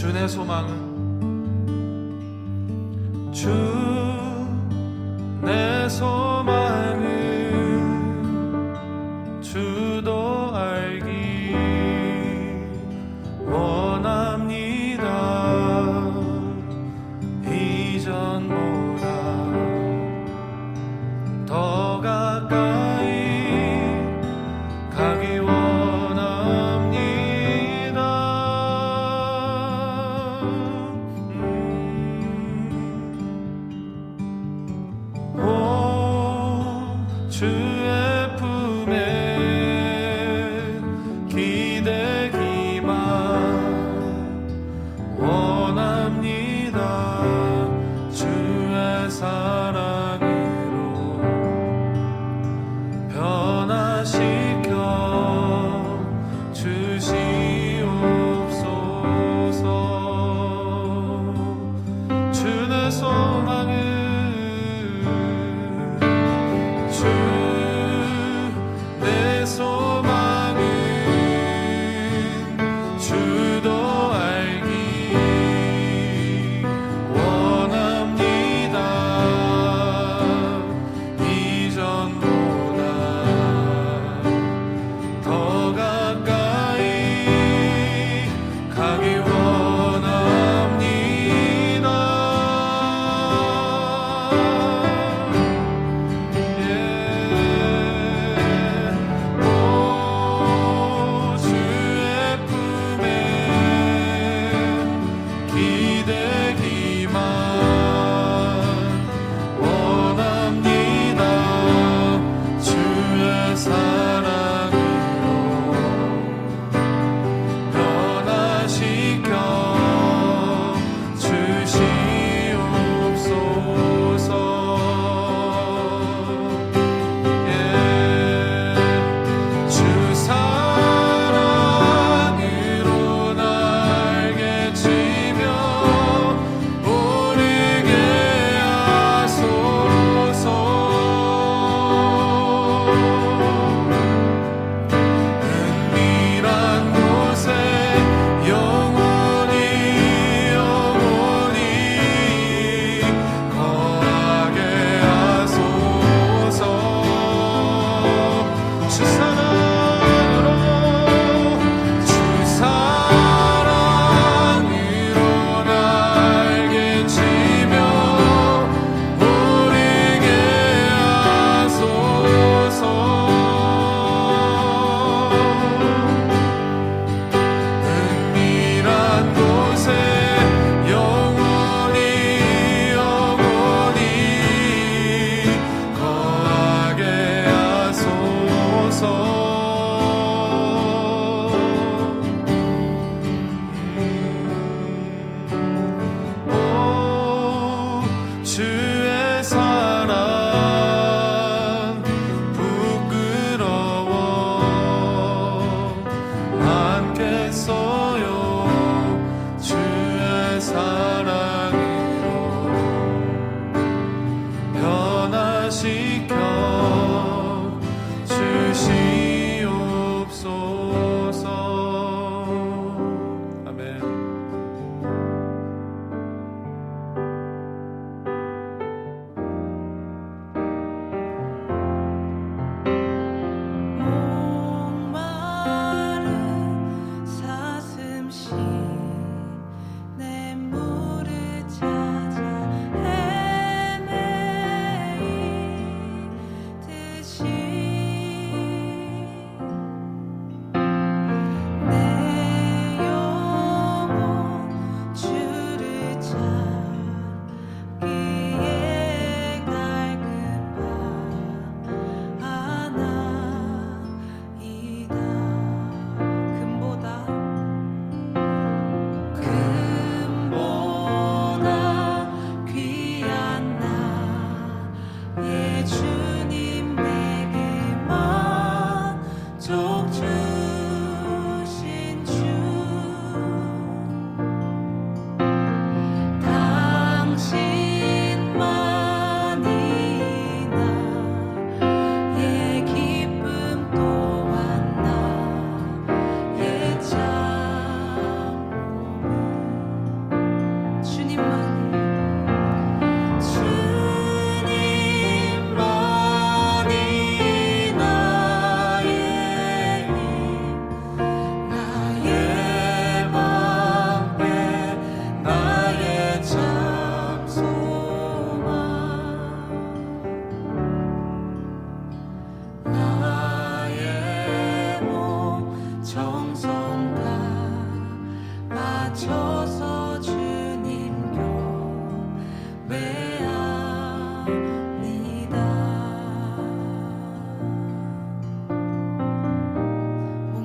주 내 소망은 주 내 소망은 주도 알기 원합니다. 이전보다 더 가까이 가기 원합니다. 오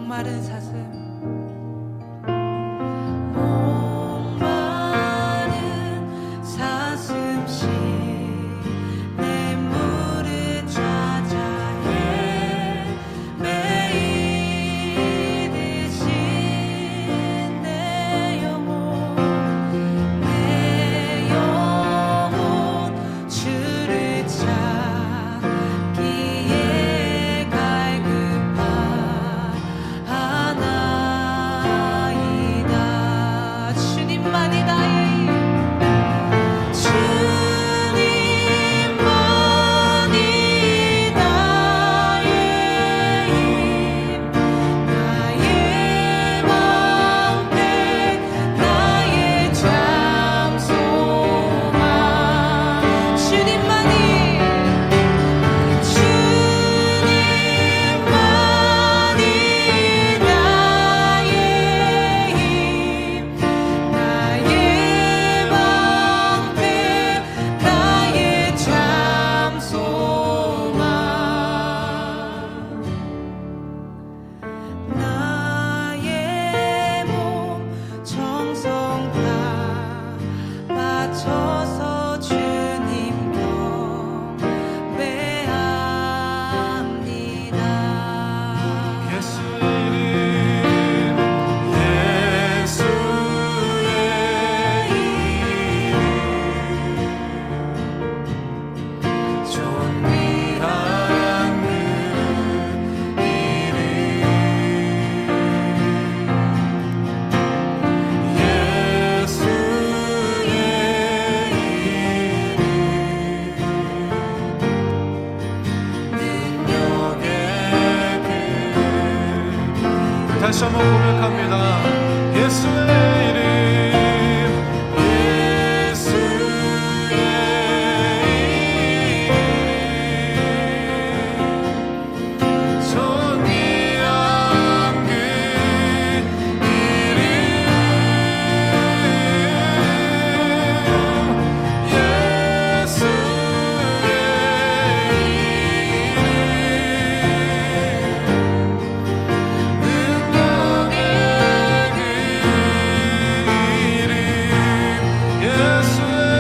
목마른 사슴 사슴씨 내 무릎 찾아 헤매이듯이 내 영혼 주를 찾기에 갈급하나이다. 주님만이 나의 맞춰서 주님 경배합니다. 예수의 이름 존귀한 그 이름 다시 한번 고백합니다. 예수의 이름, 예수의 이름, 존귀한 그 이름, 예수의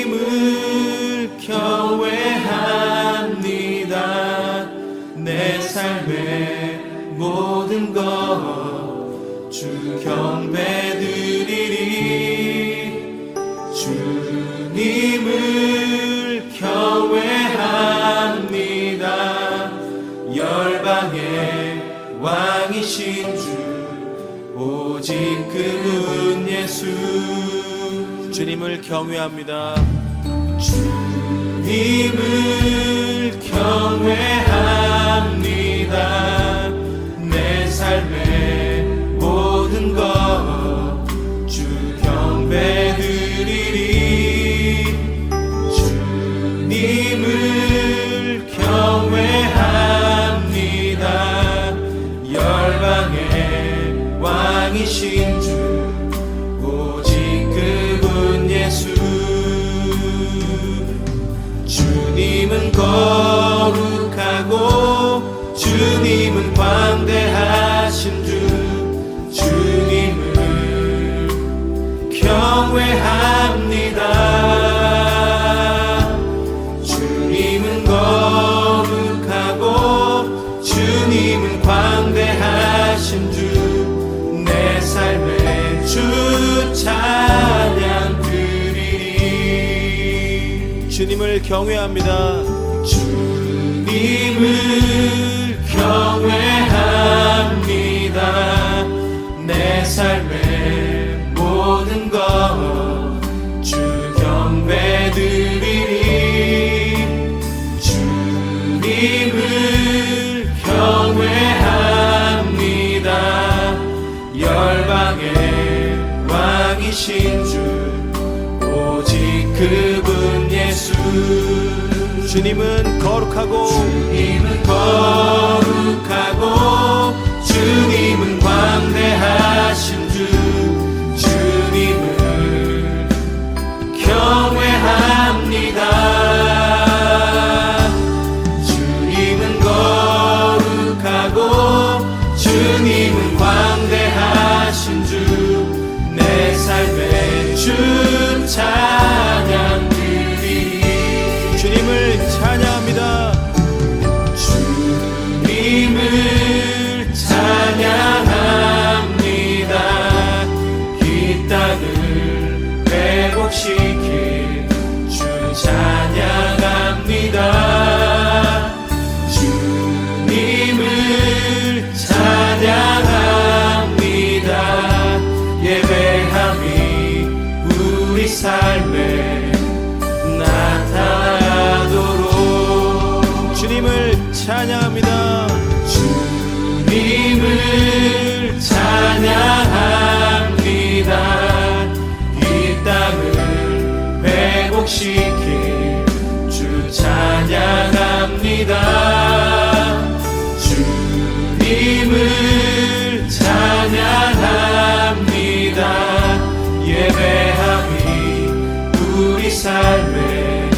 주님을 경외합니다. 내 삶의 모든 것 주 경배드리리. 주님을 경외합니다. 열방의 왕이신 주 오직 그분 예수. 주님을 경외합니다. 주님을 경외합니다. 내 삶의 모든 것 주 경배드리리. 주님을 경외합니다. 열방의 왕이신 주 오직 그분 예수. 주님 주님을 경외합니다. 주님을 경외합니다. 내 삶의 모든 것 주 경배드리리. 주님을 경외합니다. 열방의 왕이신 주 오직 그분 예수. 주님은 거룩하고 주님은 거룩하고 주님은 광대하신 주. 주님을 경외합니다. 주님은 거룩하고 주님은 광대하신 주. 내 삶의 주 찬양 드리리. 주님을 찬양합니다. 주님을 찬양합니다. 이 땅을 회복시킬 주 찬양합니다. 주님을 찬양합니다. 예배함이 우리 삶에 나타나도록. 주님을 찬양합니다. 주님을 찬양합니다. 이 땅을 회복시킬 주 찬양합니다. 주님을 찬양합니다. 예배함이 우리 삶에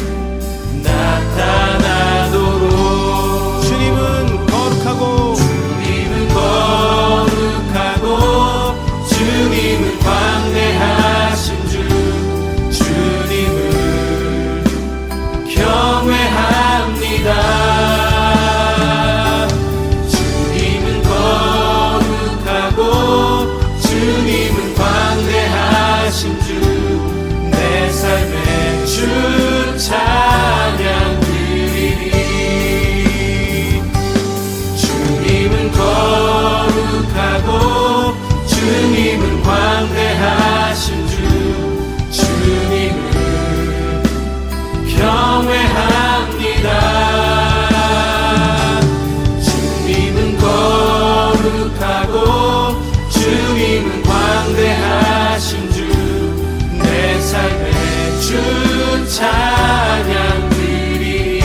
나타나도록. 주님은 거룩하고 주님은 거룩하고 주님은 광대하신 주. 주님을 경외합니다. 주님은 거룩하고 주님은 광대하신 주. 내 삶의 주 찬양 드리리. 주님은 거룩하고 주님은 광대하신 주. 주님을 경외합니다. 주님은 거룩하고 주님은 광대하신 주. 내 삶의 주 찬양 드리리.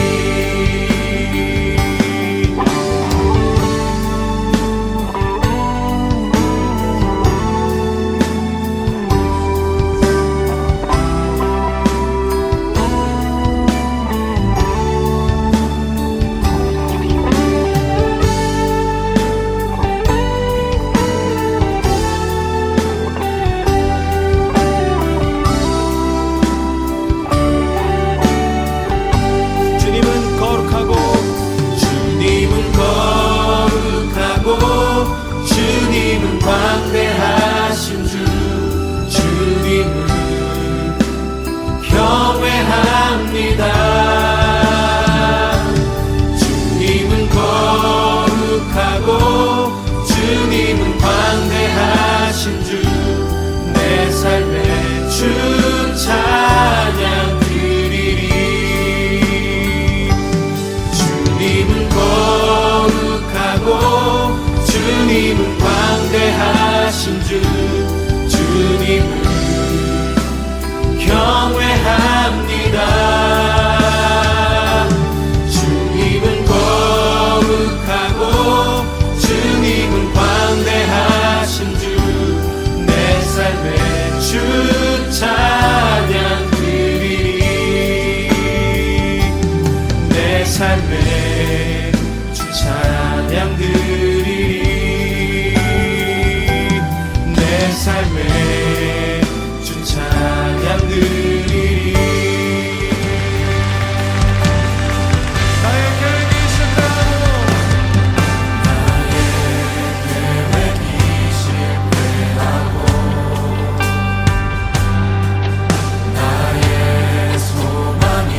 주님은 거룩하고 주님은 거룩하고 주님은 광대하신 주. 주님을 경외합니다. 주님은 거룩하고 주님은 광대하신 주. 내 삶의 주 찬양 드리리. 주님은 거룩하고 주님은 광대하신 주. 주님을 경외합니다. 주님은 거룩하고 주님은 광대하신 주. 내 삶의 주 찬양 드리리. 내 삶의 주 찬양 드리리. 내 삶의 주 찬양 드리리. 나의 계획이 실패하고 계획이 실패하고 나의 소망이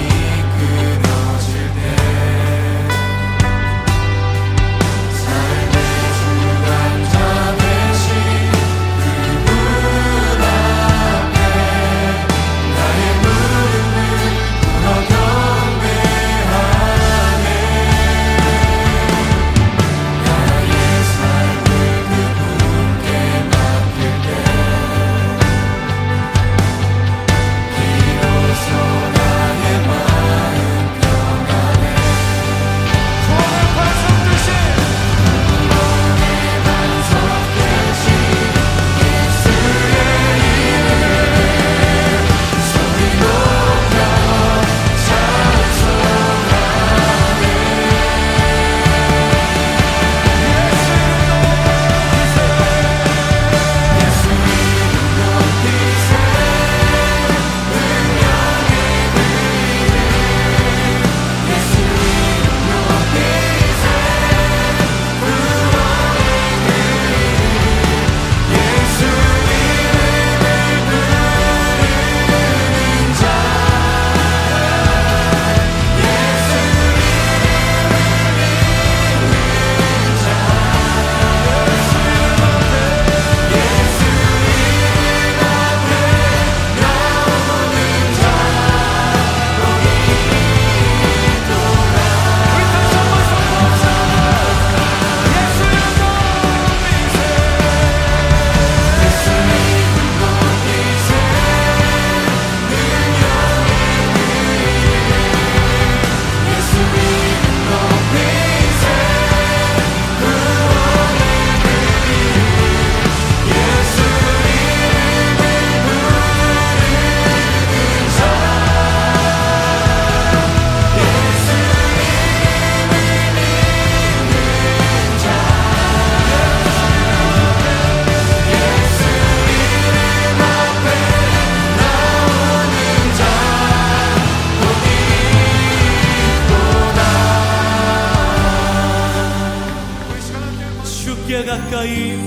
가까이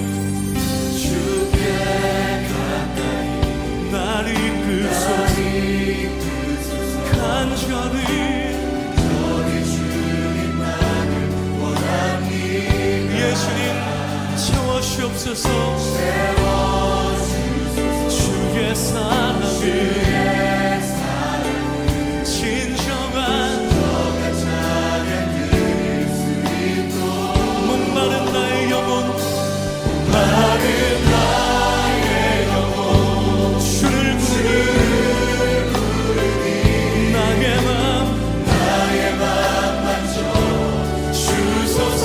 나를 이끄소서 간절히 예수님 채워주옵소서 주의 사랑을 진정한 목마른 나의 영혼 주를 부르니 나의 맘 만져 주소서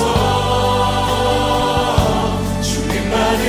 주님만을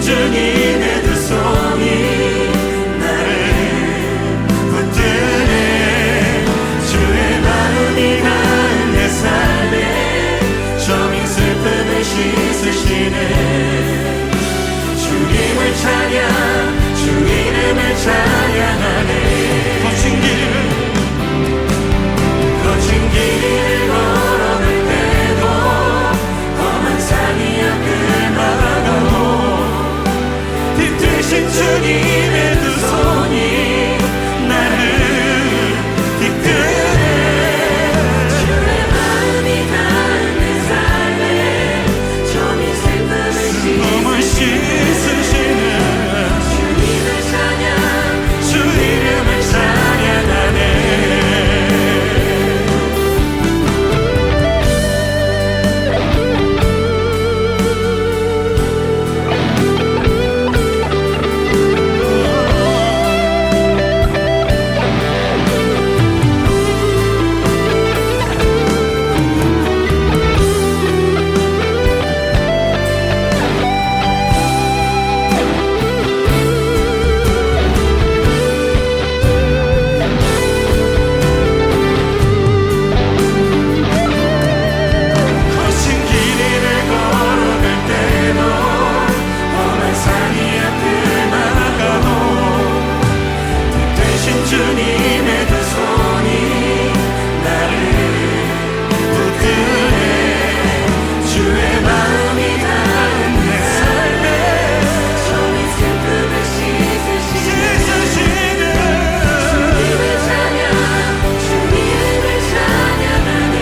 주님의 두 손이 나를 붙드네. 주의 마음이 닿은 내 삶에 저민 슬픔을 씻으시네. 주님을 찬양, 주 이름을 찬양하네. 거친 길을 걸어갈 때도 험한 산이 앞을 막아도 뒤뜨신 주님의 두 손이 나를 이끄네. 주의 마음이 닿은 내 삶에 저민 슬픔을 몸을 씻으시네. 주님을 찬양 주 이름을 찬양하네. 거친 길을 걸어갈 때도 험한 산이 앞을 막아도 대신 주님의 두 손이 나를 붙드네. 주의 마음이 닿은 내 삶에 저민 슬픔을 씻으시네. 주님을 찬양 주 이름을 찬양하네.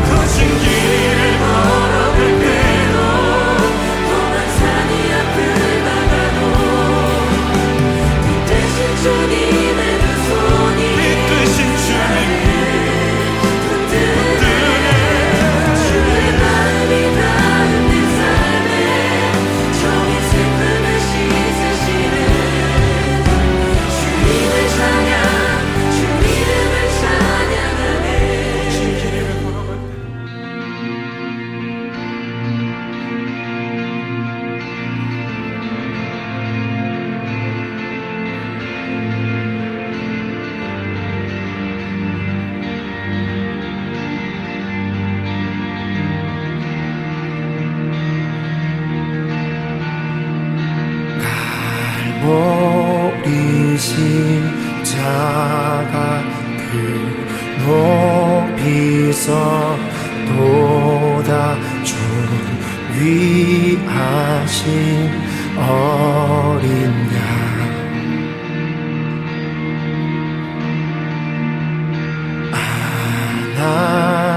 거친 길을 걸어갈 때도 험한 산이 앞을 막아도 대신 주님의 두 손이 뜻신 주님 주의 마음이 닿은 내 삶에 저민 슬픔을 씻으시네. 주님을 찬양 주 이름을 찬양하네. 갈보리 십자가 그 높이서 보다 존귀하신 어린 양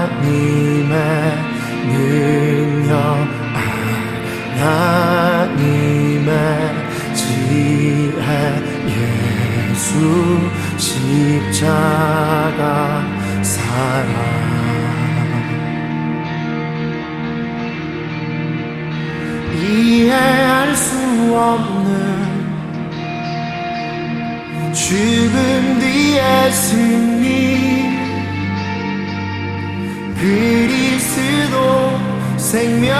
하나님의 능력 하나님의 지혜 예수 십자가 사랑 이해할 수 없는 죽음 뒤의 승리 그리스도 생명의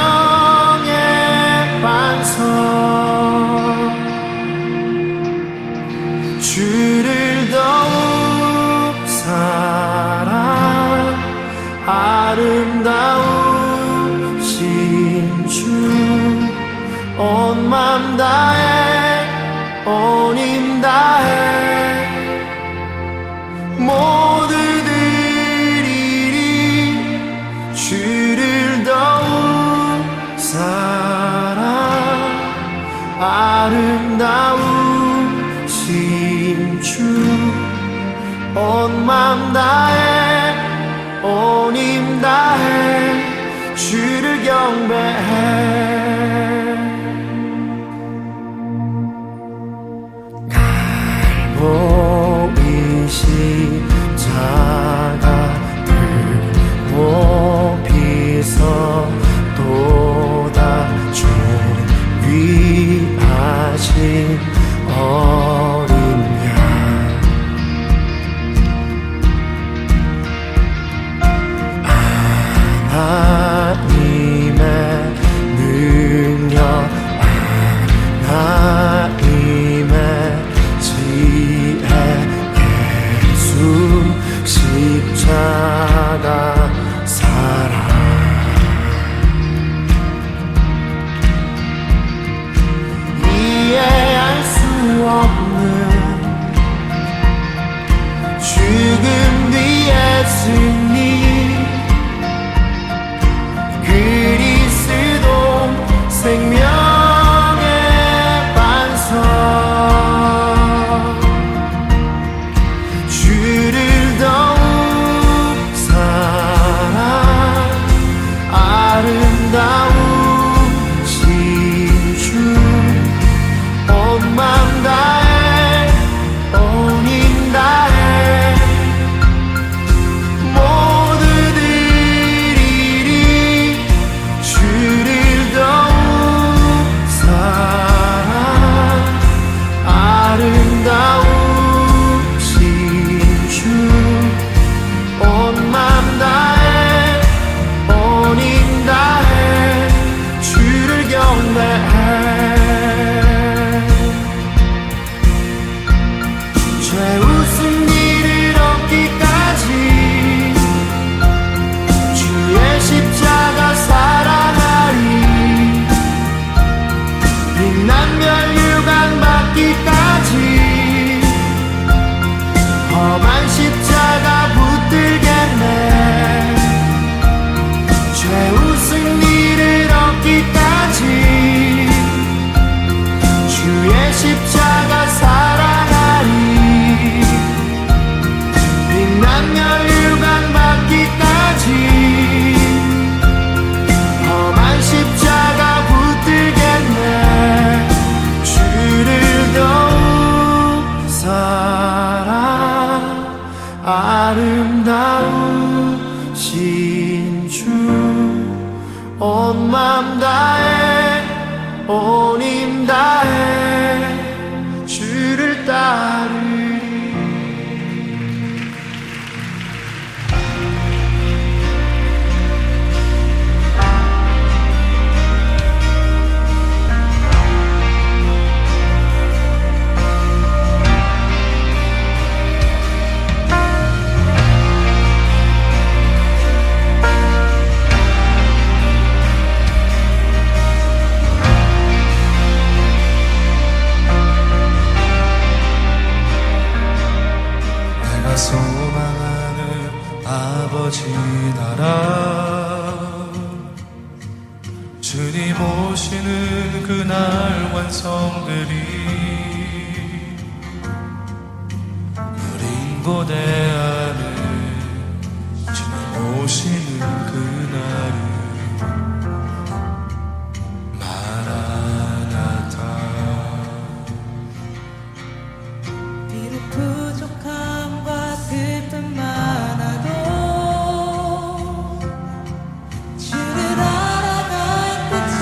반석 주를 더욱 사랑 아름다우신 주 온 맘 다해 온 힘 다해 모두 드리리 주를 더욱 사랑 아름다우신 주 온 맘 다해 온 힘 다해 주를 경배해 갈보리 십자가 그 높이서 보다 존귀하신 어린 양 하나님의 온 맘 다해 온 힘 다해 주를 따르리. 내가 소망하는 아버지 나라, 주님 오시는 그날 완성되리. 우린 고대하는 주님 오시는 그날을 마라나타. 비록 부족함과 슬픔 많아도 주를 알아갈 때 참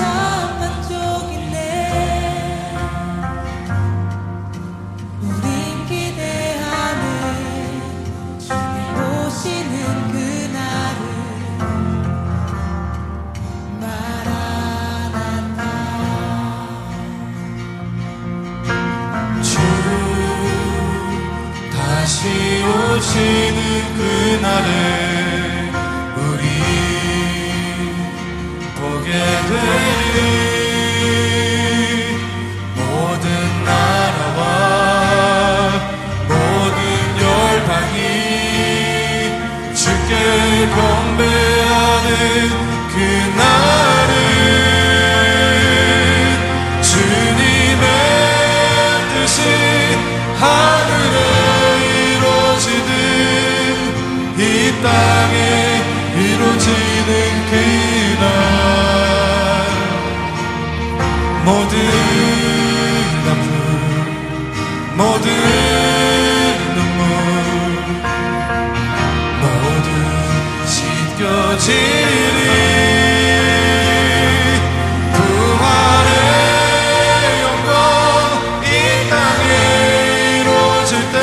만족이네. 우린 기대하는 주님 오시는 그날을 마라나타. 주 다시 오시는 그날을 우리 보게 되리. 모든 나라와 모든 열방이 주께 경배하는 그날은 주님의 뜻이 하늘에 이루어지듯 이 땅에 이루어지는 그날, 모든 아픔 모든 눈물 모두 씻겨지리. 부활의 영광 이 땅에 이루어질 때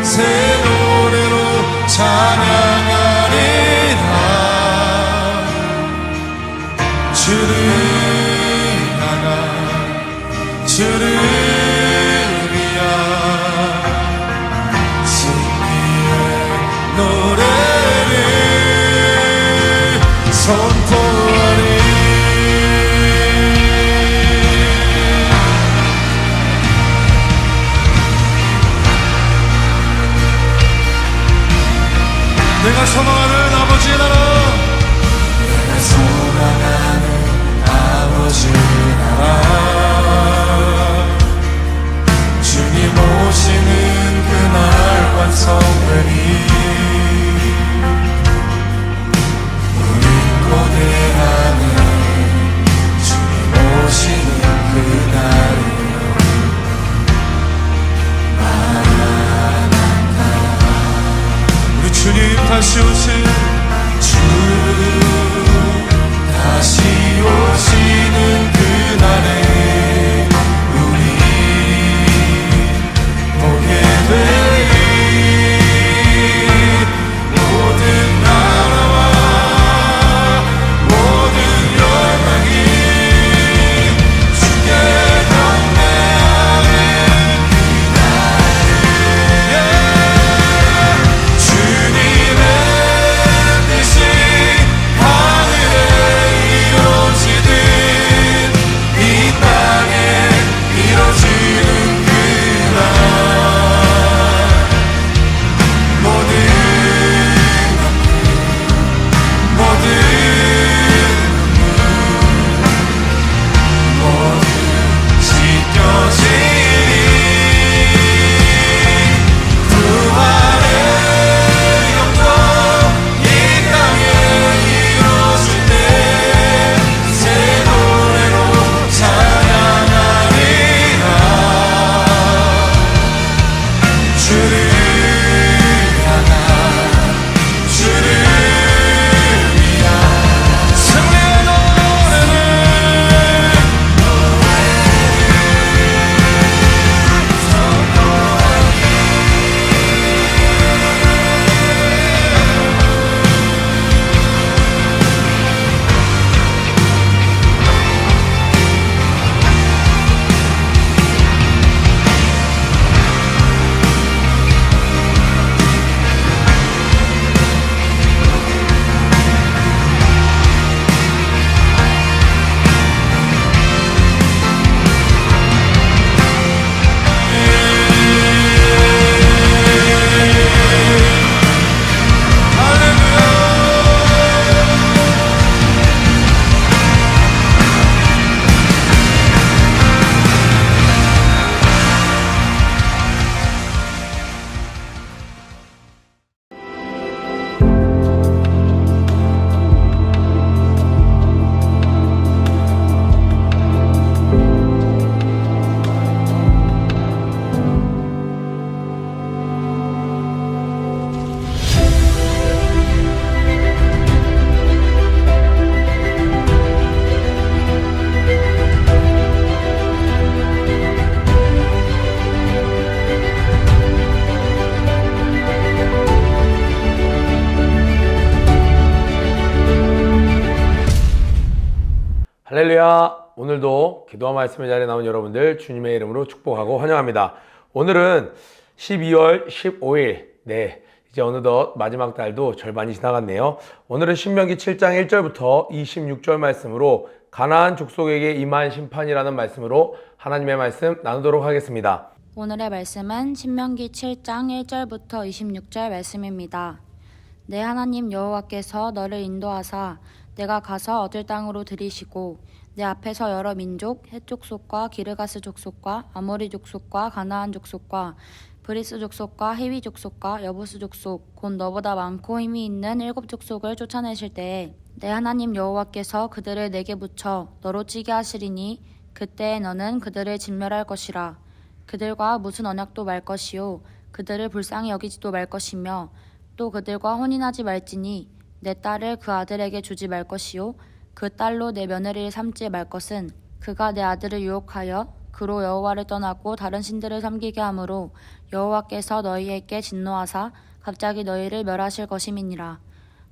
새 노래로 찬양하리라. 주를 향한 주를 위한 승리의 노래를 선포하리. 내가 소망하는 아버지 나라, 내가 소망하는 아버지 나라, 주님 오시는 그날 완성되리. 우린 고대하는 주님 오시는 그날을 마라나타. 우리 주님 다시 오실 할렐루야. 오늘도 기도와 말씀의 자리에 나온 여러분들 주님의 이름으로 축복하고 환영합니다. 오늘은 12월 15일 이제 어느덧 마지막 달도 절반이 지나갔네요. 오늘은 신명기 7장 1절부터 26절 말씀으로 가나안 족속에게 임한 심판이라는 말씀으로 하나님의 말씀 나누도록 하겠습니다. 오늘의 말씀은 신명기 7장 1절부터 26절 말씀입니다. 내 하나님 여호와께서 너를 인도하사 내가 가서 얻을 땅으로 들이시고 내 앞에서 여러 민족, 헷 족속과 기르가스 족속과 아모리 족속과 가나안 족속과 브리스 족속과 히위 족속과 여부스 족속 곧 너보다 많고 힘이 있는 7 족속을 쫓아내실 때에 내 하나님 여호와께서 그들을 내게 붙여 너로 치게 하시리니 그때에 너는 그들을 진멸할 것이라. 그들과 무슨 언약도 말 것이요 그들을 불쌍히 여기지도 말 것이며 또 그들과 혼인하지 말지니 내 딸을 그 아들에게 주지 말 것이요 그 딸로 내 며느리를 삼지 말 것은 그가 내 아들을 유혹하여 그로 여호와를 떠나고 다른 신들을 섬기게 하므로 여호와께서 너희에게 진노하사 갑자기 너희를 멸하실 것임이니라.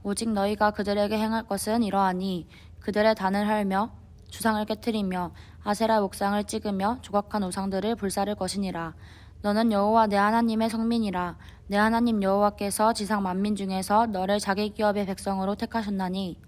오직 너희가 그들에게 행할 것은 이러하니 그들의 단을 헐며 주상을 깨뜨리며 아세라 목상을 찍으며 조각한 우상들을 불사를 것이니라. 너는 여호와 내 하나님의 성민이라. 내 하나님 여호와께서 지상 만민 중에서 너를 자기 기업의 백성으로 택하셨나니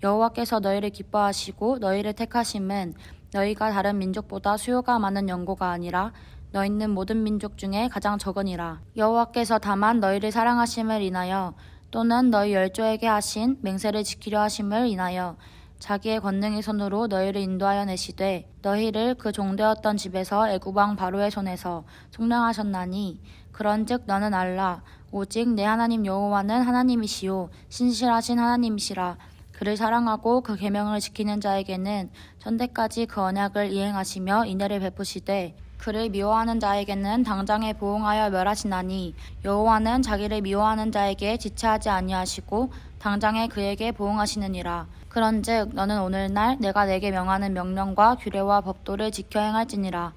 여호와께서 너희를 기뻐하시고 너희를 택하심은 너희가 다른 민족보다 수요가 많은 연고가 아니라 너 있는 모든 민족 중에 가장 적으니라. 여호와께서 다만 너희를 사랑하심을 인하여 또는 너희 열조에게 하신 맹세를 지키려 하심을 인하여 자기의 권능의 손으로 너희를 인도하여 내시되 너희를 그 종되었던 집에서 애굽 왕 바로의 손에서 속량하셨나니 그런즉 너는 알라 오직 내 하나님 여호와는 하나님이시요 신실하신 하나님이시라. 그를 사랑하고 그 계명을 지키는 자에게는 전대까지 그 언약을 이행하시며 인애를 베푸시되 그를 미워하는 자에게는 당장에 보응하여 멸하시나니 여호와는 자기를 미워하는 자에게 지체하지 아니하시고 당장에 그에게 보응하시느니라. 그런즉 너는 오늘날 내가 내게 명하는 명령과 규례와 법도를 지켜 행할지니라.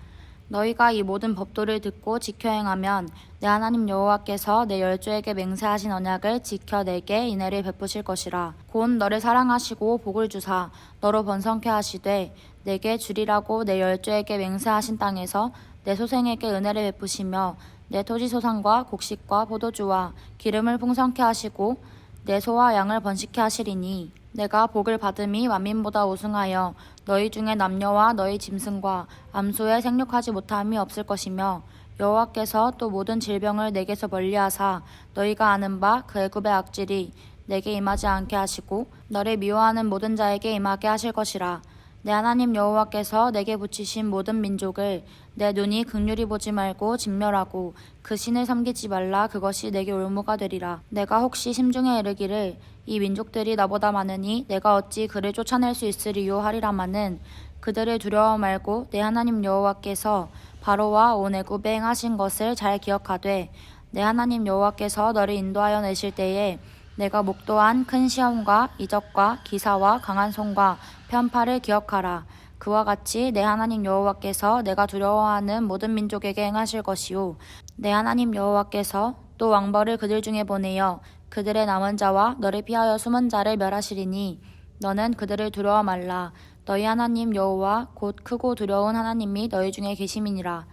너희가 이 모든 법도를 듣고 지켜 행하면 내 하나님 여호와께서 내 열조에게 맹세하신 언약을 지켜 내게 인애를 베푸실 것이라. 곧 너를 사랑하시고 복을 주사 너로 번성케 하시되 내게 주리라고 내 열조에게 맹세하신 땅에서 내 소생에게 은혜를 베푸시며 내 토지 소산과 곡식과 포도주와 기름을 풍성케 하시고 내 소와 양을 번식케 하시리니 내가 복을 받음이 만민보다 우승하여 너희 중에 남녀와 너희 짐승과 암소에 생육하지 못함이 없을 것이며 여호와께서 또 모든 질병을 내게서 멀리하사 너희가 아는 바 그 애굽의 악질이 내게 임하지 않게 하시고 너를 미워하는 모든 자에게 임하게 하실 것이라. 내 하나님 여호와께서 내게 붙이신 모든 민족을 내 눈이 긍휼히 보지 말고 진멸하고 그 신을 섬기지 말라. 그것이 내게 올무가 되리라. 내가 혹시 심중에 이르기를 이 민족들이 나보다 많으니 내가 어찌 그를 쫓아낼 수 있으리요 하리라마는 그들을 두려워 말고 내 하나님 여호와께서 바로와 온 애굽에 행하신 것을 잘 기억하되 내 하나님 여호와께서 너를 인도하여 내실 때에 내가 목도한 큰 시험과 이적과 기사와 강한 손과 편파를 기억하라. 그와 같이 내 하나님 여호와께서 내가 두려워하는 모든 민족에게 행하실 것이요 내 하나님 여호와께서 또 왕벌을 그들 중에 보내어 그들의 남은 자와 너를 피하여 숨은 자를 멸하시리니 너는 그들을 두려워 말라. 너희 하나님 여호와 곧 크고 두려운 하나님이 너희 중에 계심이니라.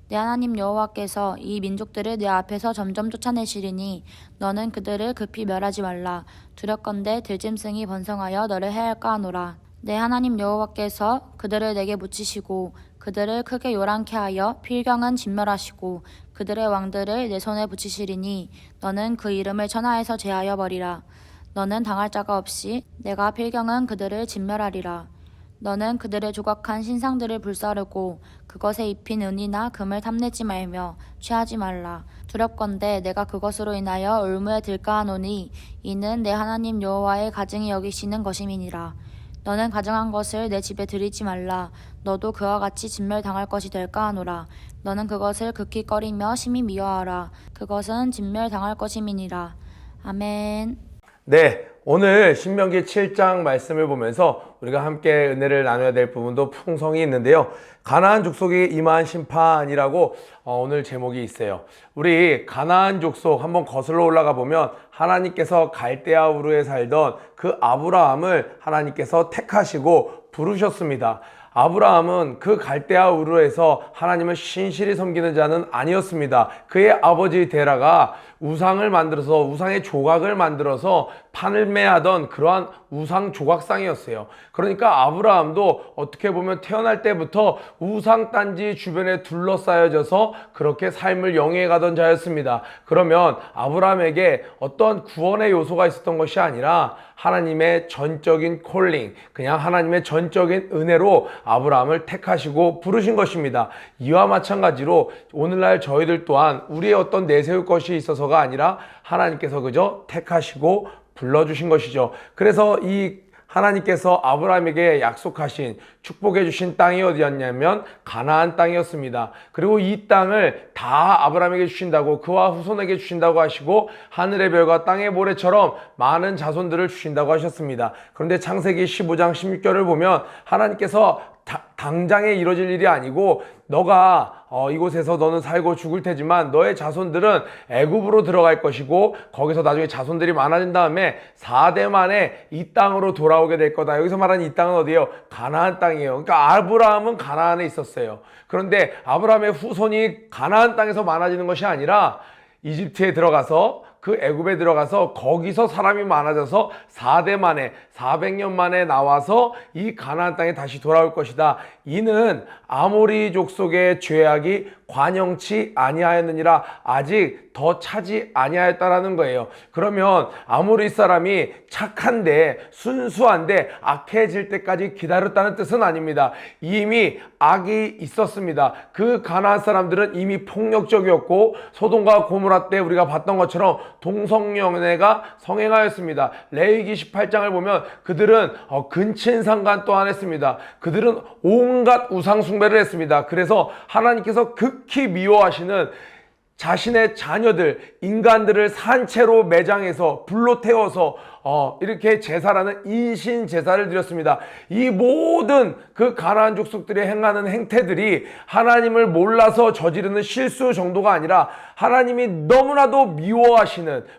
내 하나님 여호와께서 이 민족들을 내 앞에서 점점 쫓아내시리니 너는 그들을 급히 멸하지 말라. 두렵건대 들짐승이 번성하여 너를 해할까 하노라. 내 하나님 여호와께서 그들을 내게 붙이시고 그들을 크게 요란케 하여 필경은 진멸하시고 그들의 왕들을 내 손에 붙이시리니 너는 그 이름을 천하에서 제하여 버리라. 너는 당할 자가 없이 내가 필경은 그들을 진멸하리라. 너는 그들의 조각한 신상들을 불사르고 그것에 입힌 은이나 금을 탐내지 말며 취하지 말라. 두렵건대 내가 그것으로 인하여 올무에 들까하노니 이는 내 하나님 여호와의 가증히 여기시는 것임이니라. 너는 가증한 것을 내 집에 들이지 말라. 너도 그와 같이 진멸당할 것이 될까 하노라. 너는 그것을 극히 꺼리며 심히 미워하라. 그것은 진멸당할 것임이니라. 아멘. 네, 오늘 신명기 7장 말씀을 보면서 우리가 함께 은혜를 나눠야 될 부분도 풍성히 있는데요. 가나안 족속에 임한 심판이라고 오늘 제목이 있어요. 우리 가나안 족속 한번 거슬러 올라가 보면 하나님께서 갈대아 우르에 살던 그 아브라함을 하나님께서 택하시고 부르셨습니다. 아브라함은 그 갈대아 우르에서 하나님을 신실히 섬기는 자는 아니었습니다. 그의 아버지 데라가 우상을 만들어서 우상의 조각을 만들어서 판매하던 그러한 우상 조각상이었어요. 그러니까 아브라함도 어떻게 보면 태어날 때부터 우상 단지 주변에 둘러싸여져서 그렇게 삶을 영위해가던 자였습니다. 그러면 아브라함에게 어떤 구원의 요소가 있었던 것이 아니라 하나님의 전적인 콜링, 그냥 하나님의 전적인 은혜로 아브라함을 택하시고 부르신 것입니다. 이와 마찬가지로 오늘날 저희들 또한 우리의 어떤 내세울 것이 있어서가 아니라 하나님께서 그저 택하시고 불러주신 것이죠. 그래서 이 하나님께서 아브라함에게 약속하신 축복해 주신 땅이 어디였냐면 가나안 땅이었습니다. 그리고 이 땅을 다 아브라함에게 주신다고, 그와 후손에게 주신다고 하시고 하늘의 별과 땅의 모래처럼 많은 자손들을 주신다고 하셨습니다. 그런데 창세기 15장 16절을 보면 하나님께서 당장에 이뤄질 일이 아니고 너가 이곳에서 너는 살고 죽을 테지만 너의 자손들은 애굽으로 들어갈 것이고 거기서 나중에 자손들이 많아진 다음에 4대 만에 이 땅으로 돌아오게 될 거다. 여기서 말하는 이 땅은 어디예요? 가나안 땅이에요. 그러니까 아브라함은 가나안에 있었어요. 그런데 아브라함의 후손이 가나안 땅에서 많아지는 것이 아니라 이집트에 들어가서 그 애굽에 들어가서 거기서 사람이 많아져서 4대 만에 400년 만에 나와서 이 가나안 땅에 다시 돌아올 것이다. 이는 아모리 족속의 죄악이 관영치 아니하였느니라, 아직 더 차지 아니하였다라는 거예요. 그러면 아모리 사람이 착한데 순수한데 악해질 때까지 기다렸다는 뜻은 아닙니다. 이미 악이 있었습니다. 그 가나안 사람들은 이미 폭력적이었고 소돔과 고모라 때 우리가 봤던 것처럼 동성연애가 성행하였습니다. 레위기 18장을 보면 그들은 근친상간 또한 했습니다. 그들은 온갖 우상 숭배를 했습니다. 그래서 하나님께서 극히 미워하시는 자신의 자녀들, 인간들을 산채로 매장해서 불로 태워서 이렇게 제사라는 인신 제사를 드렸습니다. 이 모든 그 가나안 족속들이 행하는 행태들이 하나님을 몰라서 저지르는 실수 정도가 아니라 하나님이 너무나도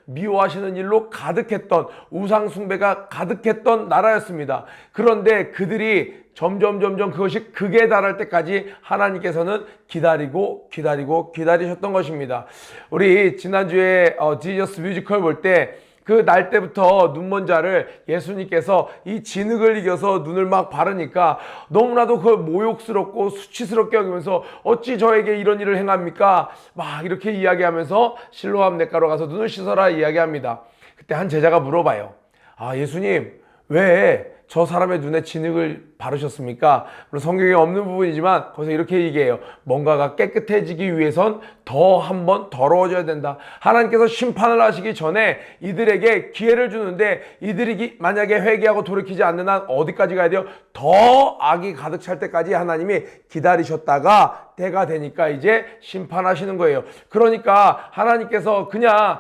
미워하시는 일로 가득했던 우상 숭배가 가득했던 나라였습니다. 그런데 그들이 점점 그것이 극에 달할 때까지 하나님께서는 기다리셨던 것입니다. 우리 지난주에 지저스 뮤지컬 볼 때 그 날 때부터 눈먼 자를 예수님께서 이 진흙을 이겨서 눈을 막 바르니까 너무나도 그 모욕스럽고 수치스럽게 여기면서 어찌 저에게 이런 일을 행합니까? 막 이렇게 이야기하면서 실로암 냇가로 가서 눈을 씻어라 이야기합니다. 그때 한 제자가 물어봐요. 아, 예수님, 왜 저 사람의 눈에 진흙을 바르셨습니까? 물론 성경에 없는 부분이지만 거기서 이렇게 얘기해요. 뭔가가 깨끗해지기 위해선 더 한 번 더러워져야 된다. 하나님께서 심판을 하시기 전에 이들에게 기회를 주는데 이들이 만약에 회개하고 돌이키지 않는 한 어디까지 가야 돼요? 더 악이 가득 찰 때까지 하나님이 기다리셨다가 때가 되니까 이제 심판하시는 거예요. 그러니까 하나님께서 그냥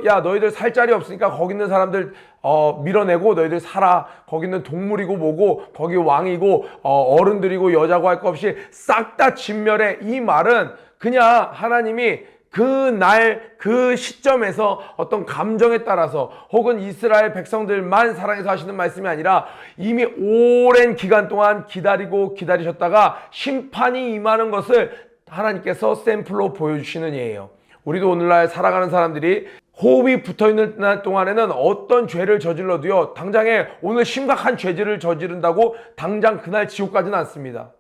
야 너희들 살 자리 없으니까 거기 있는 사람들 밀어내고 너희들 살아. 거기 있는 동물이고 뭐고 거기 왕이고 어른들이고 여자고 할 거 없이 싹 다 진멸해. 이 말은 그냥 하나님이 그날 그 시점에서 어떤 감정에 따라서 혹은 이스라엘 백성들만 사랑해서 하시는 말씀이 아니라 이미 오랜 기간 동안 기다리셨다가 심판이 임하는 것을 하나님께서 샘플로 보여주시는 예예요. 우리도 오늘날 살아가는 사람들이 호흡이 붙어있는 날 동안에는 어떤 죄를 저질러도요, 당장에 오늘 심각한 죄질을 저지른다고 당장 그날 지옥 가지는 않습니다.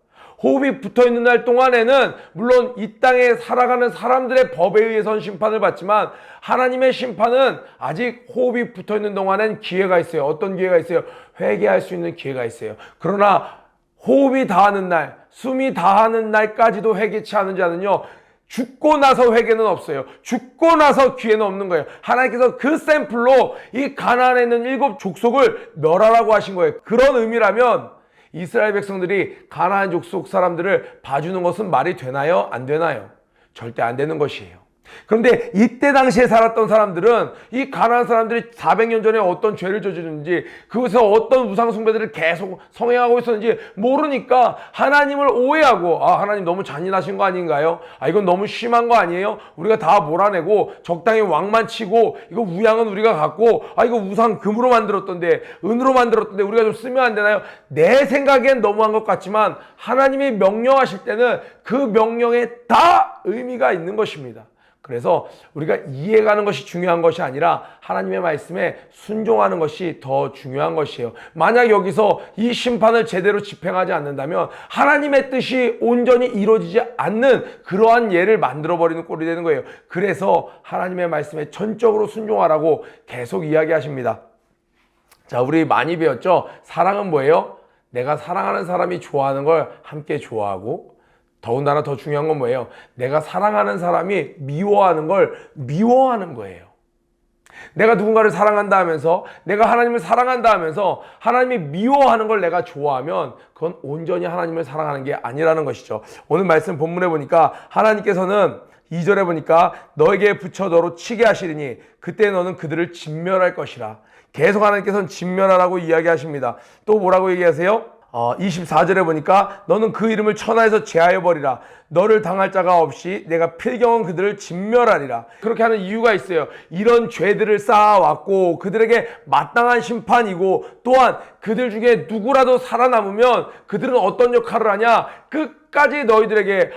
호흡이 붙어있는 날 동안에는 물론 이 땅에 살아가는 사람들의 법에 의해선 심판을 받지만 하나님의 심판은 아직 호흡이 붙어있는 동안엔 기회가 있어요. 어떤 기회가 있어요? 회개할 수 있는 기회가 있어요. 그러나 호흡이 다하는 날, 숨이 다하는 날까지도 회개치 않은 자는요, 죽고 나서 회개는 없어요. 죽고 나서 기회는 없는 거예요. 하나님께서 그 샘플로 이 가나안에 있는 7 족속을 멸하라고 하신 거예요. 그런 의미라면 이스라엘 백성들이 가나안 족속 사람들을 봐주는 것은 말이 되나요? 안 되나요? 절대 안 되는 것이에요. 그런데 이때 당시에 살았던 사람들은 이 가나안 사람들이 400년 전에 어떤 죄를 저지르는지 그것에서 어떤 우상 숭배들을 계속 성행하고 있었는지 모르니까 하나님을 오해하고 하나님 너무 잔인하신 거 아닌가요? 이건 너무 심한 거 아니에요? 우리가 다 몰아내고 적당히 왕만 치고 이거 우양은 우리가 갖고 이거 우상 금으로 만들었던데 은으로 만들었던데 우리가 좀 쓰면 안 되나요? 내 생각엔 너무한 것 같지만 하나님이 명령하실 때는 그 명령에 다 의미가 있는 것입니다. 그래서 우리가 이해가는 것이 중요한 것이 아니라 하나님의 말씀에 순종하는 것이 더 중요한 것이에요. 만약 여기서 이 심판을 제대로 집행하지 않는다면 하나님의 뜻이 온전히 이루어지지 않는 그러한 예를 만들어버리는 꼴이 되는 거예요. 그래서 하나님의 말씀에 전적으로 순종하라고 계속 이야기하십니다. 자, 우리 많이 배웠죠? 사랑은 뭐예요? 내가 사랑하는 사람이 좋아하는 걸 함께 좋아하고 더군다나 더 중요한 건 뭐예요? 내가 사랑하는 사람이 미워하는 걸 미워하는 거예요. 내가 누군가를 사랑한다 하면서 내가 하나님을 사랑한다 하면서 하나님이 미워하는 걸 내가 좋아하면 그건 온전히 하나님을 사랑하는 게 아니라는 것이죠. 오늘 말씀 본문에 보니까 하나님께서는 2절에 보니까 너에게 붙여 너로 치게 하시리니 그때 너는 그들을 진멸할 것이라. 계속 하나님께서는 진멸하라고 이야기하십니다. 또 뭐라고 얘기하세요? 24절에 보니까 너는 그 이름을 천하에서 제하여 버리라. 너를 당할 자가 없이 내가 필경은 그들을 진멸하리라. 그렇게 하는 이유가 있어요. 이런 죄들을 쌓아왔고 그들에게 마땅한 심판이고 또한 그들 중에 누구라도 살아남으면 그들은 어떤 역할을 하냐? 끝까지 너희들에게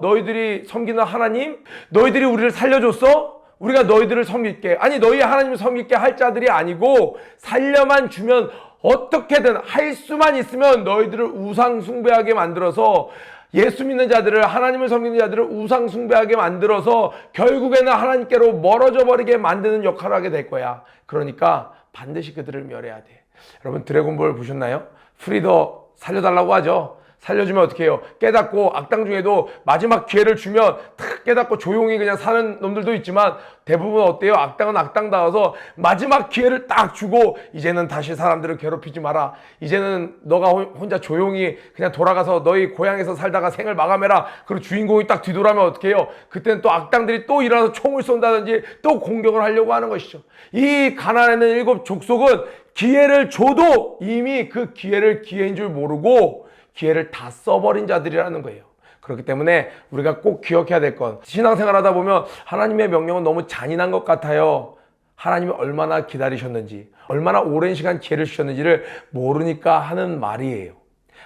너희들이 섬기는 하나님? 너희들이 우리를 살려줬어? 우리가 너희들을 섬길게. 아니 너희 하나님을 섬길게 할 자들이 아니고 살려만 주면 어떻게든 할 수만 있으면 너희들을 우상 숭배하게 만들어서 예수 믿는 자들을 하나님을 섬기는 자들을 우상 숭배하게 만들어서 결국에는 하나님께로 멀어져 버리게 만드는 역할을 하게 될 거야. 그러니까 반드시 그들을 멸해야 돼. 여러분 드래곤볼 보셨나요? 프리더 살려달라고 하죠. 살려주면 어떻게 해요? 깨닫고 악당 중에도 마지막 기회를 주면 탁 깨닫고 조용히 그냥 사는 놈들도 있지만 대부분 어때요? 악당은 악당다워서 마지막 기회를 딱 주고 이제는 다시 사람들을 괴롭히지 마라. 이제는 너가 혼자 조용히 그냥 돌아가서 너희 고향에서 살다가 생을 마감해라. 그리고 주인공이 딱 뒤돌아면 어떻게 해요? 그때는 또 악당들이 또 일어나서 총을 쏜다든지 또 공격을 하려고 하는 것이죠. 이 가나안에 있는 7 족속은 기회를 줘도 이미 그 기회를 기회인 줄 모르고 기회를 다 써버린 자들이라는 거예요. 그렇기 때문에 우리가 꼭 기억해야 될 건 신앙생활 하다 보면 하나님의 명령은 너무 잔인한 것 같아요. 하나님이 얼마나 기다리셨는지 얼마나 오랜 시간 기회를 주셨는지를 모르니까 하는 말이에요.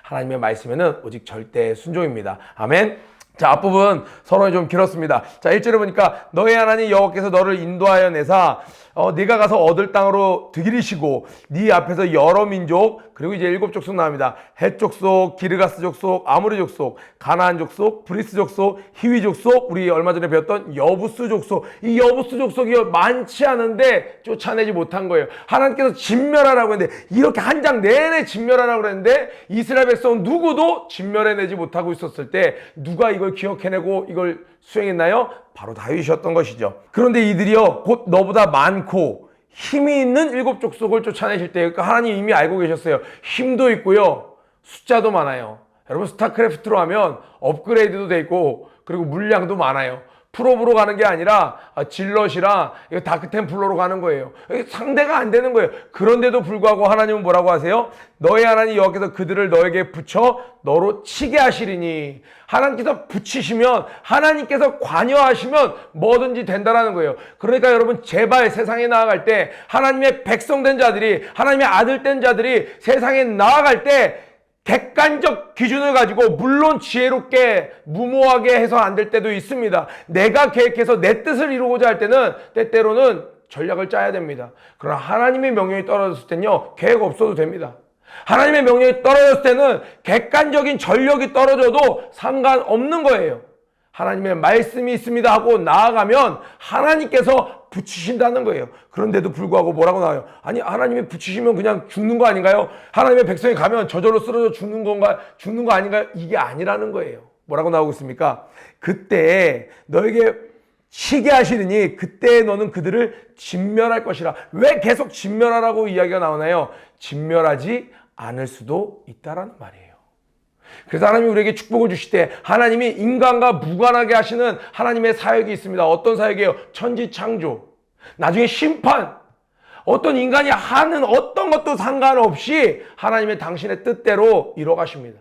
하나님의 말씀에는 오직 절대 순종입니다. 아멘. 자, 앞부분 서론이 좀 길었습니다. 자, 1절에 보니까 너의 하나님 여호와께서 너를 인도하여 내사 네가 가서 얻을 땅으로 들이시고 네 앞에서 여러 민족 그리고 이제 7 족속 나옵니다. 헷 족속, 기르가스 족속, 아모리 족속, 가나안 족속, 브리스 족속, 히위 족속, 우리 얼마 전에 배웠던 여부스 족속. 이 여부스 족속이 많지 않은데 쫓아내지 못한 거예요. 하나님께서 진멸하라고 했는데 이렇게 한 장 내내 진멸하라고 했는데 이스라엘 백성 누구도 진멸해내지 못하고 있었을 때 누가 이걸 기억해내고 이걸 수행했나요? 바로 다윗이었던 것이죠. 그런데 이들이요 곧 너보다 많고 힘이 있는 7 족속을 쫓아내실 때 그러니까 하나님 이미 알고 계셨어요. 힘도 있고요 숫자도 많아요. 여러분 스타크래프트로 하면 업그레이드도 돼 있고 그리고 물량도 많아요. 프로브로 가는 게 아니라 질럿이랑 다크템플러로 가는 거예요. 상대가 안 되는 거예요. 그런데도 불구하고 하나님은 뭐라고 하세요? 너의 하나님 여호와께서 그들을 너에게 붙여 너로 치게 하시리니. 하나님께서 붙이시면 하나님께서 관여하시면 뭐든지 된다라는 거예요. 그러니까 여러분 제발 세상에 나아갈 때 하나님의 백성된 자들이 하나님의 아들 된 자들이 세상에 나아갈 때 객관적 기준을 가지고 물론 지혜롭게 무모하게 해서 안 될 때도 있습니다. 내가 계획해서 내 뜻을 이루고자 할 때는 때때로는 전략을 짜야 됩니다. 그러나 하나님의 명령이 떨어졌을 때는요 계획 없어도 됩니다. 하나님의 명령이 떨어졌을 때는 객관적인 전력이 떨어져도 상관없는 거예요. 하나님의 말씀이 있습니다 하고 나아가면 하나님께서 붙이신다는 거예요. 그런데도 불구하고 뭐라고 나와요? 아니 하나님이 붙이시면 그냥 죽는 거 아닌가요? 하나님의 백성이 가면 저절로 쓰러져 죽는 건가? 죽는 거 아닌가요? 이게 아니라는 거예요. 뭐라고 나오고 있습니까? 그때 너에게 치게 하시느니 그때 너는 그들을 진멸할 것이라. 왜 계속 진멸하라고 이야기가 나오나요? 진멸하지 않을 수도 있다라는 말이에요. 그래서 하나님이 우리에게 축복을 주실 때 하나님이 인간과 무관하게 하시는 하나님의 사역이 있습니다. 어떤 사역이에요? 천지창조, 나중에 심판, 어떤 인간이 하는 어떤 것도 상관없이 하나님의 당신의 뜻대로 이뤄가십니다.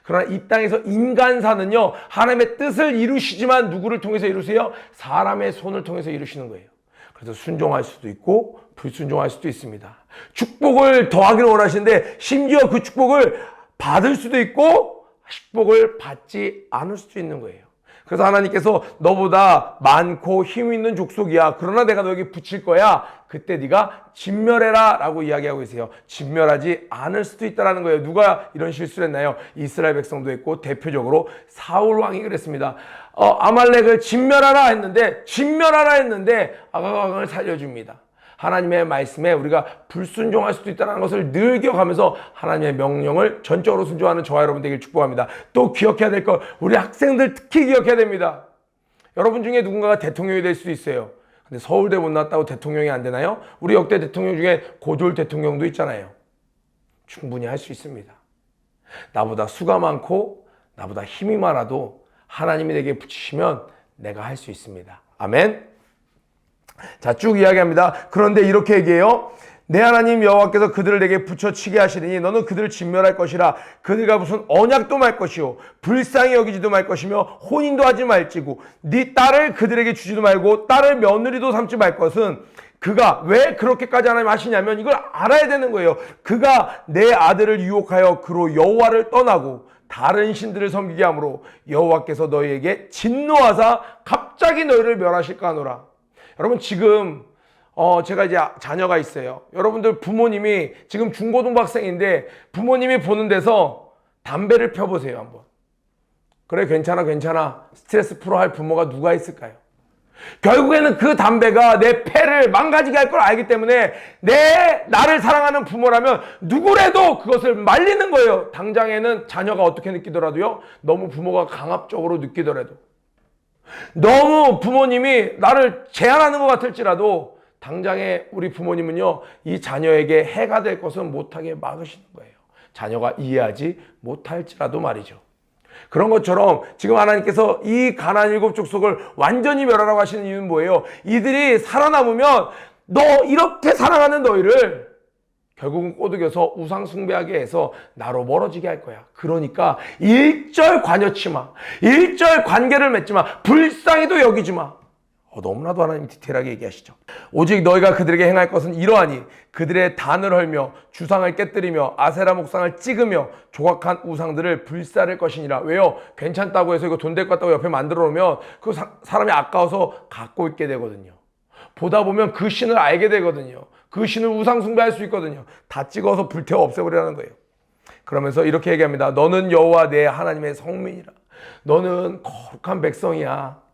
그러나 이 땅에서 인간사는요, 하나님의 뜻을 이루시지만 누구를 통해서 이루세요? 사람의 손을 통해서 이루시는 거예요. 그래서 순종할 수도 있고 불순종할 수도 있습니다. 축복을 더하기를 원하시는데 심지어 그 축복을 받을 수도 있고 축복을 받지 않을 수도 있는 거예요. 그래서 하나님께서 너보다 많고 힘 있는 족속이야, 그러나 내가 너에게 붙일 거야, 그때 네가 진멸해라 라고 이야기하고 있어요. 진멸하지 않을 수도 있다는 거예요. 누가 이런 실수를 했나요? 이스라엘 백성도 했고 대표적으로 사울 왕이 그랬습니다. 아말렉을 진멸하라 했는데 아각 왕을 살려줍니다. 하나님의 말씀에 우리가 불순종할 수도 있다는 것을 늘 기억하면서 하나님의 명령을 전적으로 순종하는 저와 여러분 되길 축복합니다. 또 기억해야 될 것, 우리 학생들 특히 기억해야 됩니다. 여러분 중에 누군가가 대통령이 될 수도 있어요. 근데 서울대 못 나왔다고 대통령이 안 되나요? 우리 역대 대통령 중에 고졸 대통령도 있잖아요. 충분히 할 수 있습니다. 나보다 수가 많고 나보다 힘이 많아도 하나님이 내게 붙이시면 내가 할 수 있습니다. 아멘. 자, 쭉 이야기합니다. 그런데 이렇게 얘기해요. 내 하나님 여호와께서 그들을 내게 붙여치게 하시리니 너는 그들을 진멸할 것이라. 그들과 무슨 언약도 말 것이요 불쌍히 여기지도 말 것이며 혼인도 하지 말지고 네 딸을 그들에게 주지도 말고 딸을 며느리도 삼지 말 것은, 그가 왜 그렇게까지 하나님 하시냐면 이걸 알아야 되는 거예요. 그가 내 아들을 유혹하여 그로 여호와를 떠나고 다른 신들을 섬기게 하므로 여호와께서 너희에게 진노하사 갑자기 너희를 멸하실까 하노라. 여러분, 지금 제가 이제 자녀가 있어요. 여러분들 부모님이 지금 중고등부 학생인데 부모님이 보는 데서 담배를 펴보세요 한번. 그래, 괜찮아 스트레스 풀어 할 부모가 누가 있을까요? 결국에는 그 담배가 내 폐를 망가지게 할 걸 알기 때문에 나를 사랑하는 부모라면 누구라도 그것을 말리는 거예요. 당장에는 자녀가 어떻게 느끼더라도요, 너무 부모가 강압적으로 느끼더라도, 너무 부모님이 나를 제한하는 것 같을지라도 당장에 우리 부모님은요, 이 자녀에게 해가 될 것은 못하게 막으시는 거예요. 자녀가 이해하지 못할지라도 말이죠. 그런 것처럼 지금 하나님께서 이 가나안 7족속을 완전히 멸하라고 하시는 이유는 뭐예요? 이들이 살아남으면 너 이렇게 사랑하는 너희를 결국은 꼬드겨서 우상 숭배하게 해서 나로 멀어지게 할 거야. 그러니까 일절 관여치 마, 일절 관계를 맺지 마, 불쌍히도 여기지 마. 너무나도 하나님 디테일하게 얘기하시죠. 오직 너희가 그들에게 행할 것은 이러하니 그들의 단을 헐며 주상을 깨뜨리며 아세라 목상을 찍으며 조각한 우상들을 불사를 것이니라. 왜요? 괜찮다고 해서 이거 돈 될 것 같다고 옆에 만들어 놓으면 그 사람이 아까워서 갖고 있게 되거든요. 보다 보면 그 신을 알게 되거든요. 그 신을 우상 숭배할 수 있거든요. 다 찍어서 불태워 없애버리라는 거예요. 그러면서 이렇게 얘기합니다. 너는 여호와 내 하나님의 성민이라. 너는 거룩한 백성이야.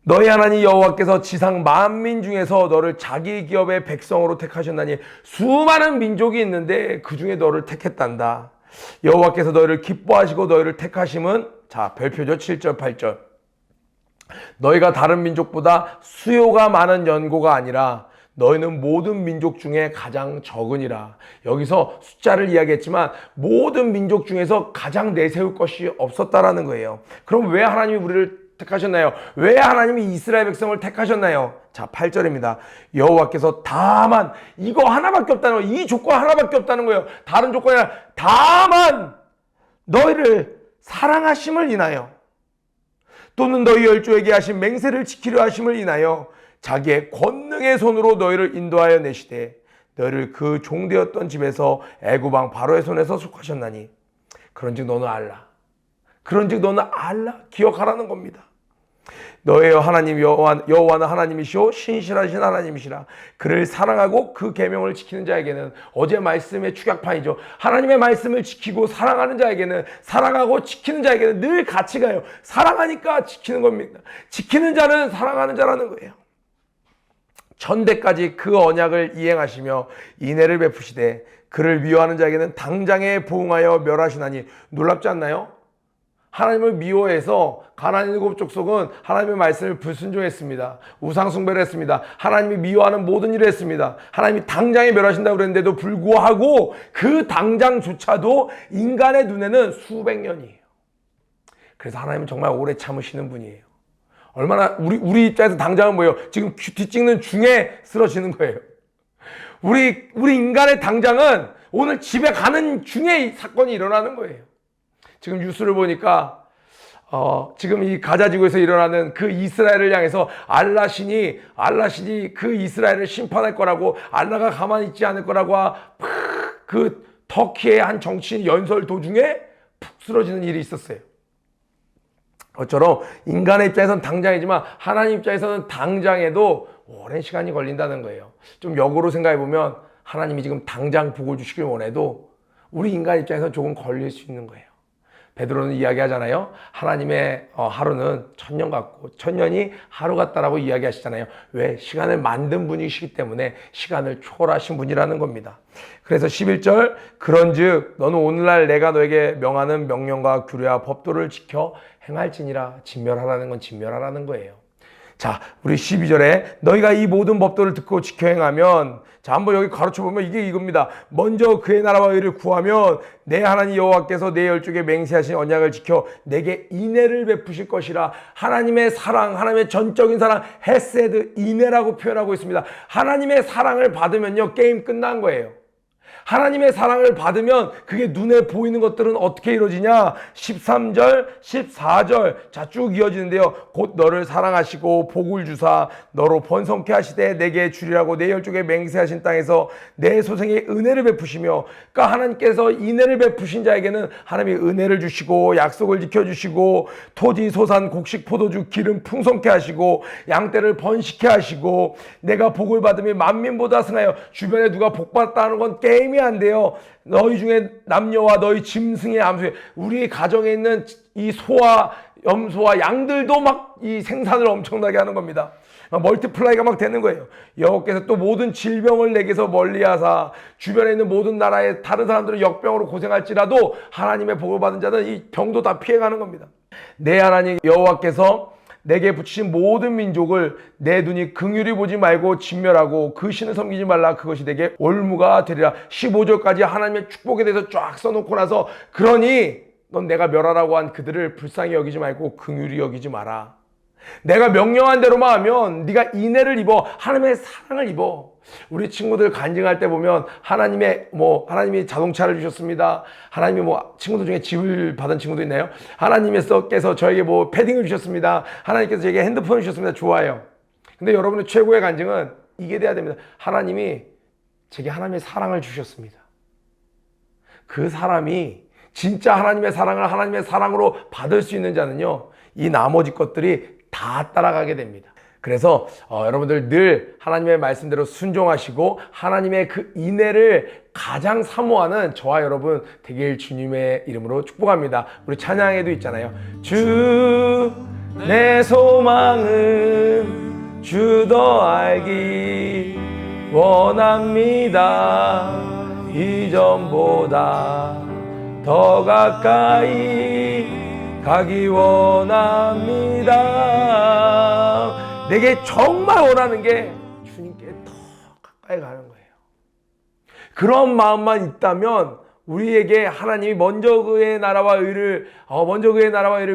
너희 하나님 여호와께서 지상 만민 중에서 너를 자기 기업의 백성으로 택하셨나니 수많은 민족이 있는데 그 중에 너를 택했단다. 여호와께서 너희를 기뻐하시고 너희를 택하심은, 자, 별표죠. 7절 8절. 너희가 다른 민족보다 수요가 많은 연고가 아니라 너희는 모든 민족 중에 가장 적으니라. 여기서 숫자를 이야기했지만 모든 민족 중에서 가장 내세울 것이 없었다라는 거예요. 그럼 왜 하나님이 우리를 택하셨나요? 왜 하나님이 이스라엘 백성을 택하셨나요? 자, 8절입니다. 여호와께서 다만, 이거 하나밖에 없다는 거예요. 이 조건 하나밖에 없다는 거예요. 다른 조건이 아니라 다만 너희를 사랑하심을 인하여, 또는 너희 열조에게 하신 맹세를 지키려 하심을 인하여 자기의 권능의 손으로 너희를 인도하여 내시되 너희를 그 종되었던 집에서 애굽 왕 바로의 손에서 속하셨나니 그런즉 너는 알라. 그런즉 너는 알라. 기억하라는 겁니다. 너의 하나님 여호와는 하나님이시오 신실하신 하나님이시라. 그를 사랑하고 그 계명을 지키는 자에게는, 어제 말씀의 축약판이죠. 하나님의 말씀을 지키고 사랑하는 자에게는, 사랑하고 지키는 자에게는 늘 같이 가요. 사랑하니까 지키는 겁니다. 지키는 자는 사랑하는 자라는 거예요. 천대까지 그 언약을 이행하시며 인애를 베푸시되 그를 미워하는 자에게는 당장에 보응하여 멸하시나니. 놀랍지 않나요? 하나님을 미워해서 가나안 7족속은 하나님의 말씀을 불순종했습니다. 우상숭배를 했습니다. 하나님이 미워하는 모든 일을 했습니다. 하나님이 당장에 멸하신다고 그랬는데도 불구하고 그 당장조차도 인간의 눈에는 수백 년이에요. 그래서 하나님은 정말 오래 참으시는 분이에요. 얼마나 우리 입장에서 당장은 뭐예요? 지금 뒤찍는 중에 쓰러지는 거예요. 우리 인간의 당장은 오늘 집에 가는 중에 이 사건이 일어나는 거예요. 지금 뉴스를 보니까 지금 이 가자지구에서 일어나는 그 이스라엘을 향해서 알라신이 그 이스라엘을 심판할 거라고, 알라가 가만히 있지 않을 거라고 그 터키의 한 정치인 연설 도중에 푹 쓰러지는 일이 있었어요. 그것처럼 인간의 입장에서는 당장이지만 하나님 입장에서는 당장에도 오랜 시간이 걸린다는 거예요. 좀 역으로 생각해보면 하나님이 지금 당장 복을 주시길 원해도 우리 인간 입장에서는 조금 걸릴 수 있는 거예요. 베드로는 이야기하잖아요. 하나님의 하루는 1000년 같고 1000년이 하루 같다라고 이야기하시잖아요. 왜? 시간을 만든 분이시기 때문에 시간을 초월하신 분이라는 겁니다. 그래서 11절, 그런즉 너는 오늘날 내가 너에게 명하는 명령과 규례와 법도를 지켜 행할지니라. 진멸하라는 건 진멸하라는 거예요. 자, 우리 12절에 너희가 이 모든 법도를 듣고 지켜 행하면, 자, 한번 여기 가르쳐 보면 이게 이겁니다. 먼저 그의 나라와 의를 구하면 내 하나님 여호와께서 내 열조에게 맹세하신 언약을 지켜 내게 인애를 베푸실 것이라. 하나님의 사랑, 하나님의 전적인 사랑, 헤세드, 인애라고 표현하고 있습니다. 하나님의 사랑을 받으면요, 게임 끝난 거예요. 하나님의 사랑을 받으면 그게 눈에 보이는 것들은 어떻게 이루어지냐? 13절, 14절 자 쭉 이어지는데요. 곧 너를 사랑하시고 복을 주사 너로 번성케 하시되 내게 주리라고 내 열조에 맹세하신 땅에서 내 소생에 은혜를 베푸시며, 그러니까 하나님께서 인애를 베푸신 자에게는 하나님이 은혜를 주시고 약속을 지켜주시고 토지, 소산, 곡식, 포도주, 기름 풍성케 하시고 양떼를 번식케 하시고 내가 복을 받으면 만민보다 승하여. 주변에 누가 복 받았다는 건 게임이 안 돼요. 너희 중에 남녀와 너희 짐승의 암수에, 우리 가정에 있는 이 소와 염소와 양들도 막 이 생산을 엄청나게 하는 겁니다. 멀티플라이가 막 되는 거예요. 여호와께서 또 모든 질병을 내게서 멀리하사 주변에 있는 모든 나라의 다른 사람들은 역병으로 고생할지라도 하나님의 복을 받은 자는 이 병도 다 피해가는 겁니다. 내 하나님 여호와께서 내게 붙이신 모든 민족을 내 눈이 긍휼히 보지 말고 진멸하고 그 신을 섬기지 말라. 그것이 내게 올무가 되리라. 15절까지 하나님의 축복에 대해서 쫙 써놓고 나서, 그러니 넌 내가 멸하라고 한 그들을 불쌍히 여기지 말고 긍휼히 여기지 마라. 내가 명령한 대로만 하면 네가 인애를 입어, 하나님의 사랑을 입어. 우리 친구들 간증할 때 보면 하나님이 자동차를 주셨습니다. 하나님이 친구들 중에 집을 받은 친구도 있나요? 하나님께서 저에게 패딩을 주셨습니다. 하나님께서 저에게 핸드폰을 주셨습니다. 좋아요. 근데 여러분의 최고의 간증은 이게 돼야 됩니다. 하나님이 제게 하나님의 사랑을 주셨습니다. 그 사람이 진짜 하나님의 사랑을 하나님의 사랑으로 받을 수 있는 자는요, 이 나머지 것들이 다 따라가게 됩니다. 그래서 여러분들 늘 하나님의 말씀대로 순종하시고 하나님의 그 인애를 가장 사모하는 저와 여러분 되길 주님의 이름으로 축복합니다. 우리 찬양에도 있잖아요. 주 내 소망은 주 더 알기 원합니다. 이전보다 더 가까이 가기 원합니다. 내게 정말 원하는 게 주님께 더 가까이 가는 거예요. 그런 마음만 있다면 우리에게 하나님이 먼저 그의 나라와 의를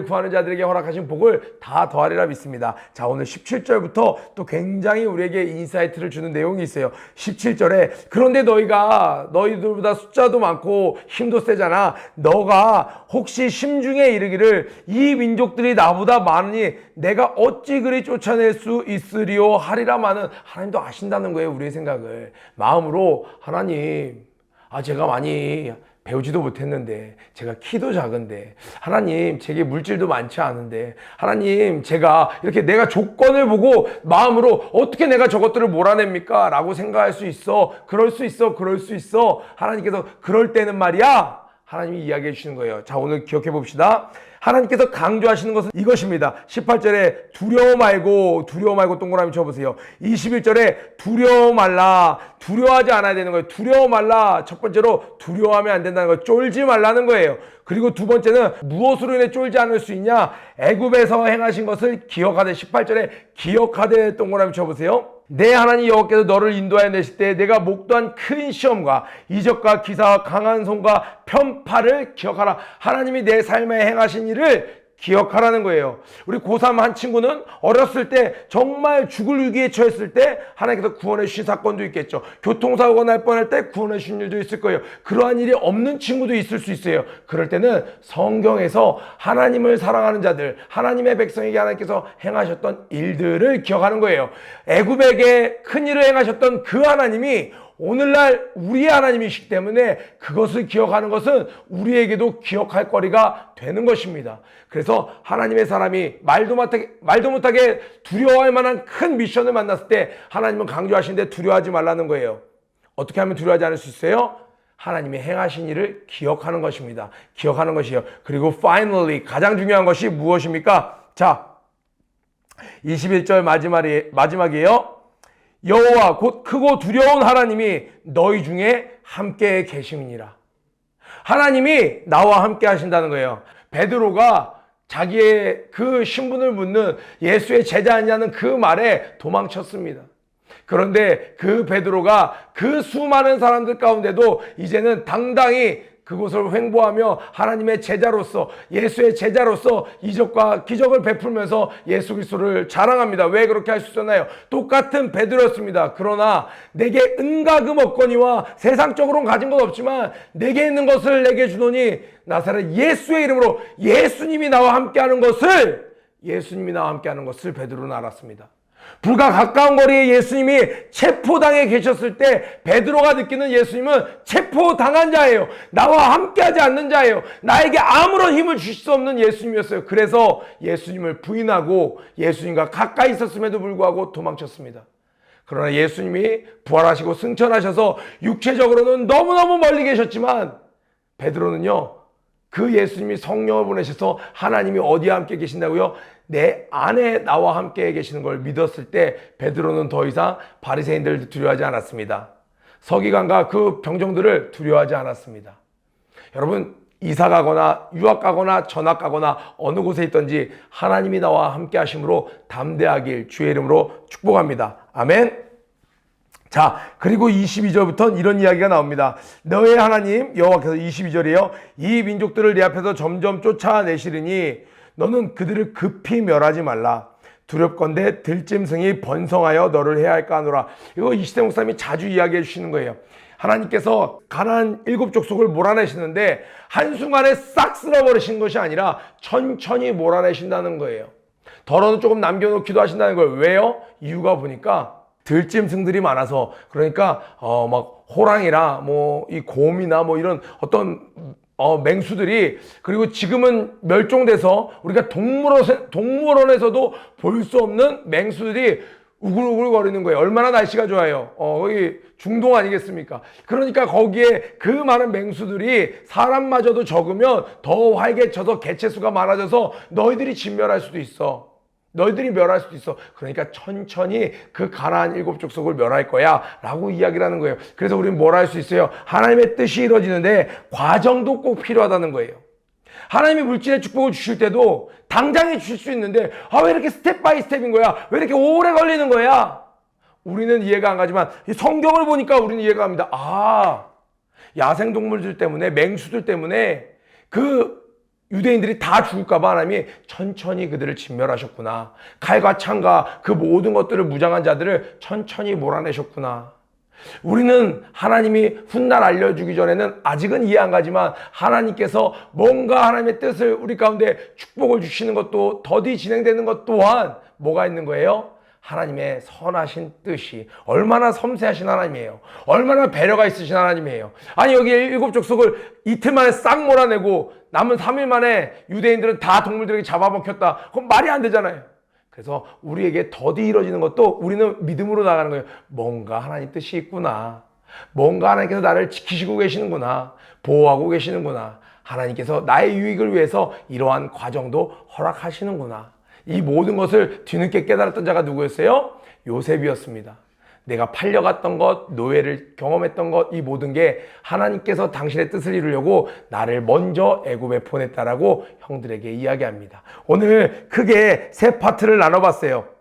구하는 자들에게 허락하신 복을 다 더하리라 믿습니다. 자, 오늘 17절부터 또 굉장히 우리에게 인사이트를 주는 내용이 있어요. 17절에 그런데 너희들보다 숫자도 많고 힘도 세잖아. 너가 혹시 심중에 이르기를 이 민족들이 나보다 많으니 내가 어찌 그리 쫓아낼 수 있으리요 하리라마는, 하나님도 아신다는 거예요. 우리의 생각을 마음으로, 하나님 제가 많이 배우지도 못했는데, 제가 키도 작은데, 하나님 제게 물질도 많지 않은데, 하나님 제가 이렇게 내가 조건을 보고 마음으로 어떻게 내가 저것들을 몰아냅니까? 라고 생각할 수 있어. 그럴 수 있어. 하나님께서 그럴 때는 말이야, 하나님이 이야기해 주시는 거예요. 자, 오늘 기억해 봅시다. 하나님께서 강조하시는 것은 이것입니다. 18절에 두려워 말고 동그라미 쳐보세요. 21절에 두려워 말라, 두려워하지 않아야 되는 거예요. 두려워 말라. 첫 번째로 두려워하면 안 된다는 거예요. 쫄지 말라는 거예요. 그리고 두 번째는 무엇으로 인해 쫄지 않을 수 있냐? 애굽에서 행하신 것을 기억하되 18절에 기억하되 동그라미 쳐보세요. 내 하나님 여호와께서 너를 인도하여 내실 때 내가 목도한 큰 시험과 이적과 기사와 강한 손과 편파를 기억하라. 하나님이 내 삶에 행하신 일을 기억하라는 거예요. 우리 고3 한 친구는 어렸을 때 정말 죽을 위기에 처했을 때 하나님께서 구원해 주신 사건도 있겠죠. 교통사고가 날 뻔할 때 구원해 주신 일도 있을 거예요. 그러한 일이 없는 친구도 있을 수 있어요. 그럴 때는 성경에서 하나님을 사랑하는 자들, 하나님의 백성에게 하나님께서 행하셨던 일들을 기억하는 거예요. 애굽에게 큰 일을 행하셨던 그 하나님이 오늘날 우리의 하나님이시기 때문에 그것을 기억하는 것은 우리에게도 기억할 거리가 되는 것입니다. 그래서 하나님의 사람이 말도 못하게 두려워할 만한 큰 미션을 만났을 때 하나님은 강조하시는데 두려워하지 말라는 거예요. 어떻게 하면 두려워하지 않을 수 있어요? 하나님이 행하신 일을 기억하는 것입니다. 기억하는 것이요. 그리고 finally 가장 중요한 것이 무엇입니까? 자, 21절 마지막이에요. 여호와 곧 크고 두려운 하나님이 너희 중에 함께 계심이니라. 하나님이 나와 함께 하신다는 거예요. 베드로가 자기의 그 신분을 묻는 예수의 제자 아니냐는 그 말에 도망쳤습니다. 그런데 그 베드로가 그 수많은 사람들 가운데도 이제는 당당히 그곳을 횡보하며 하나님의 제자로서, 예수의 제자로서 이적과 기적을 베풀면서 예수 그리스도를 자랑합니다. 왜 그렇게 할 수 있었나요? 똑같은 베드로였습니다. 그러나 내게 은과 금 없거니와 세상적으로는 가진 것 없지만 내게 있는 것을 내게 주노니 나사렛 예수의 이름으로 예수님이 나와 함께하는 것을 베드로는 알았습니다. 불과 가까운 거리에 예수님이 체포당해 계셨을 때 베드로가 느끼는 예수님은 체포당한 자예요. 나와 함께하지 않는 자예요. 나에게 아무런 힘을 주실 수 없는 예수님이었어요. 그래서 예수님을 부인하고 예수님과 가까이 있었음에도 불구하고 도망쳤습니다. 그러나 예수님이 부활하시고 승천하셔서 육체적으로는 너무너무 멀리 계셨지만 베드로는요, 그 예수님이 성령을 보내셔서 하나님이 어디에 함께 계신다고요? 내 안에 나와 함께 계시는 걸 믿었을 때 베드로는 더 이상 바리새인들을 두려워하지 않았습니다. 서기관과 그 병정들을 두려워하지 않았습니다. 여러분, 이사 가거나 유학 가거나 전학 가거나 어느 곳에 있든지 하나님이 나와 함께 하심으로 담대하길 주의 이름으로 축복합니다. 아멘. 자, 그리고 22절부터는 이런 이야기가 나옵니다. 너의 하나님 여호와께서 22절이에요. 이 민족들을 내 앞에서 점점 쫓아내시리니 너는 그들을 급히 멸하지 말라. 두렵건대 들짐승이 번성하여 너를 해할까 하노라. 이거 이시대 목사님이 자주 이야기해 주시는 거예요. 하나님께서 가나안 7 족속을 몰아내시는데 한순간에 싹 쓸어버리신 것이 아니라 천천히 몰아내신다는 거예요. 덜어는 조금 남겨놓기도 하신다는 거예요. 왜요? 이유가 보니까 들짐승들이 많아서, 그러니까 막 호랑이나 뭐 이 곰이나 뭐 이런 어떤 맹수들이, 그리고 지금은 멸종돼서 우리가 동물원에서도 볼 수 없는 맹수들이 우글우글 거리는 거예요. 얼마나 날씨가 좋아요. 거기 중동 아니겠습니까? 그러니까 거기에 그 많은 맹수들이 사람마저도 적으면 더 활개쳐서 개체수가 많아져서 너희들이 진멸할 수도 있어. 너희들이 멸할 수도 있어. 그러니까 천천히 그 가나안 7 족속을 멸할 거야 라고 이야기를 하는 거예요. 그래서 우리는 뭘 할 수 있어요? 하나님의 뜻이 이루어지는데 과정도 꼭 필요하다는 거예요. 하나님이 물질의 축복을 주실 때도 당장에 주실 수 있는데 왜 이렇게 스텝 바이 스텝인 거야? 왜 이렇게 오래 걸리는 거야? 우리는 이해가 안 가지만 성경을 보니까 우리는 이해가 갑니다. 야생동물들 때문에, 맹수들 때문에 그 유대인들이 다 죽을까봐 하나님이 천천히 그들을 진멸하셨구나. 칼과 창과 그 모든 것들을 무장한 자들을 천천히 몰아내셨구나. 우리는 하나님이 훗날 알려주기 전에는 아직은 이해 안 가지만 하나님께서 뭔가 하나님의 뜻을 우리 가운데 축복을 주시는 것도 더디 진행되는 것 또한 뭐가 있는 거예요? 하나님의 선하신 뜻이 얼마나 섬세하신 하나님이에요. 얼마나 배려가 있으신 하나님이에요. 아니 여기 7 족속을 이틀 만에 싹 몰아내고 남은 3일 만에 유대인들은 다 동물들에게 잡아먹혔다. 그건 말이 안 되잖아요. 그래서 우리에게 더디 이루어지는 것도 우리는 믿음으로 나가는 거예요. 뭔가 하나님 뜻이 있구나. 뭔가 하나님께서 나를 지키시고 계시는구나. 보호하고 계시는구나. 하나님께서 나의 유익을 위해서 이러한 과정도 허락하시는구나. 이 모든 것을 뒤늦게 깨달았던 자가 누구였어요? 요셉이었습니다. 내가 팔려갔던 것, 노예를 경험했던 것, 이 모든 게 하나님께서 당신의 뜻을 이루려고 나를 먼저 애굽에 보냈다라고 형들에게 이야기합니다. 오늘 크게 세 파트를 나눠봤어요.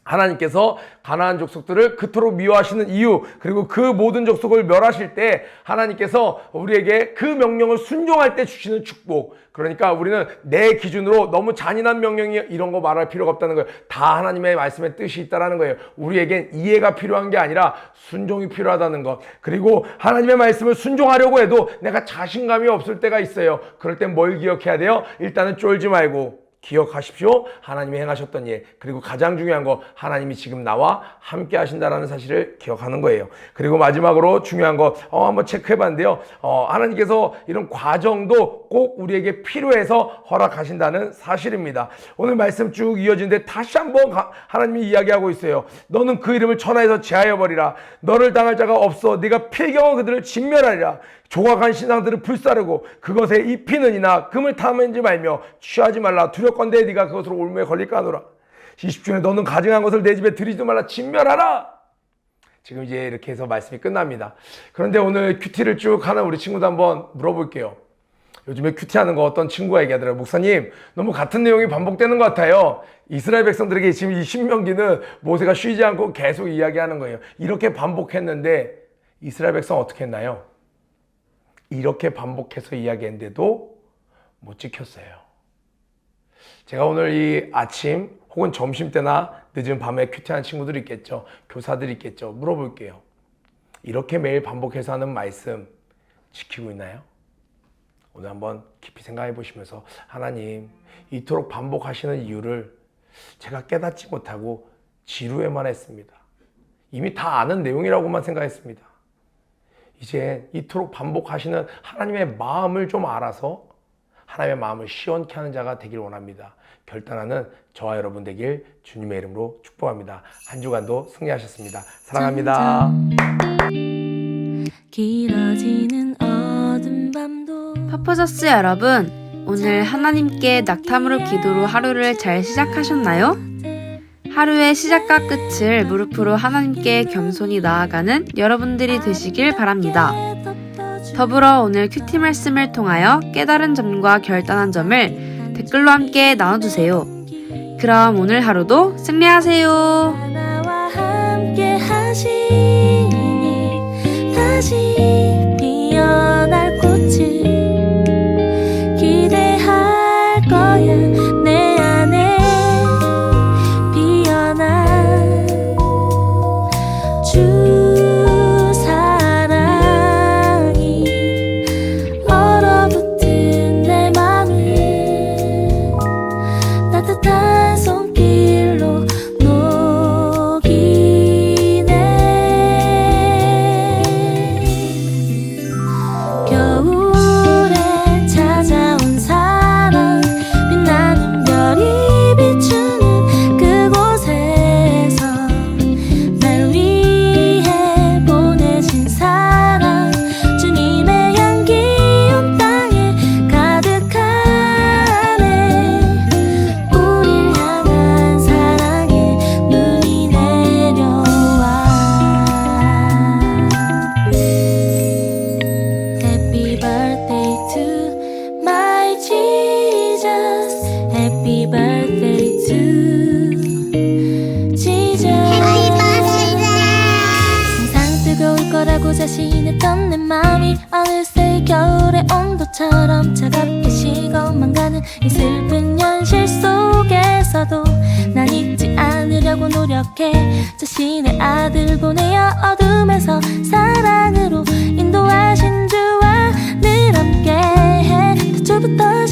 하나님께서 가나안 족속들을 그토록 미워하시는 이유, 그리고 그 모든 족속을 멸하실 때 하나님께서 우리에게 그 명령을 순종할 때 주시는 축복. 그러니까 우리는 내 기준으로 너무 잔인한 명령이 이런 거 말할 필요가 없다는 거예요. 다 하나님의 말씀에 뜻이 있다는 거예요. 우리에겐 이해가 필요한 게 아니라 순종이 필요하다는 것. 그리고 하나님의 말씀을 순종하려고 해도 내가 자신감이 없을 때가 있어요. 그럴 땐 뭘 기억해야 돼요? 일단은 쫄지 말고 기억하십시오. 하나님이 행하셨던 일. 그리고 가장 중요한 거, 하나님이 지금 나와 함께 하신다는 사실을 기억하는 거예요. 그리고 마지막으로 중요한 거 한번 체크해 봤는데요. 하나님께서 이런 과정도 꼭 우리에게 필요해서 허락하신다는 사실입니다. 오늘 말씀 쭉 이어지는데 다시 한번 하나님이 이야기하고 있어요. 너는 그 이름을 천하에서 제하여 버리라. 너를 당할 자가 없어. 네가 필경한 그들을 진멸하리라. 조각한 신상들을 불사르고 그것에 입히는 이나 금을 탐하지 말며 취하지 말라. 두렵건대 네가 그것으로 올무에 걸릴까 하노라. 20주에 너는 가증한 것을 내 집에 들이지도 말라. 진멸하라. 지금 이제 이렇게 해서 말씀이 끝납니다. 그런데 오늘 큐티를 쭉 하는 우리 친구도 한번 물어볼게요. 요즘에 큐티하는 거 어떤 친구가 얘기하더라고요. 목사님, 너무 같은 내용이 반복되는 것 같아요. 이스라엘 백성들에게 지금 이 신명기는 모세가 쉬지 않고 계속 이야기하는 거예요. 이렇게 반복했는데 이스라엘 백성 어떻게 했나요? 이렇게 반복해서 이야기했는데도 못 지켰어요. 제가 오늘 이 아침 혹은 점심때나 늦은 밤에 큐티하는 친구들이 있겠죠. 교사들이 있겠죠. 물어볼게요. 이렇게 매일 반복해서 하는 말씀 지키고 있나요? 오늘 한번 깊이 생각해 보시면서 하나님, 이토록 반복하시는 이유를 제가 깨닫지 못하고 지루해만 했습니다. 이미 다 아는 내용이라고만 생각했습니다. 이제 이토록 반복하시는 하나님의 마음을 좀 알아서 하나님의 마음을 시원케 하는 자가 되길 원합니다. 결단하는 저와 여러분 되길 주님의 이름으로 축복합니다. 한 주간도 승리하셨습니다. 사랑합니다. 길어지는 어둠 밤도 퍼포저스 여러분, 오늘 하나님께 낙탐으로 기도로 하루를 잘 시작하셨나요? 하루의 시작과 끝을 무릎으로 하나님께 겸손히 나아가는 여러분들이 되시길 바랍니다. 더불어 오늘 큐티 말씀을 통하여 깨달은 점과 결단한 점을 댓글로 함께 나눠주세요. 그럼 오늘 하루도 승리하세요. 나와 함께 하시니 다시 피어날 꽃을 기대할 거야. 내 안에 피어난 주 사랑이 얼어붙은 내 맘을 따뜻한 손길로 녹이네. 겨울에 찾아온 사랑, 빛나는 별이 비추는 그곳에서 날 위해 보내신 사랑, 주님의 향기 온 땅에 가득하네. 우릴 향한 사랑에 눈이 내려와. Happy birthday to my Jesus. Happy birthday to Jesus. 항상 뜨거울 거라고 자신했던 내 맘이 어느새 겨울의 온도처럼 차갑게 식어만 가는 이 슬픈 현실 속에서도 난 잊지 않으려고 노력해. 자신의 아들 보내어 어둠에서 사랑으로 인도하신 주와 늘 함께해. 태초부터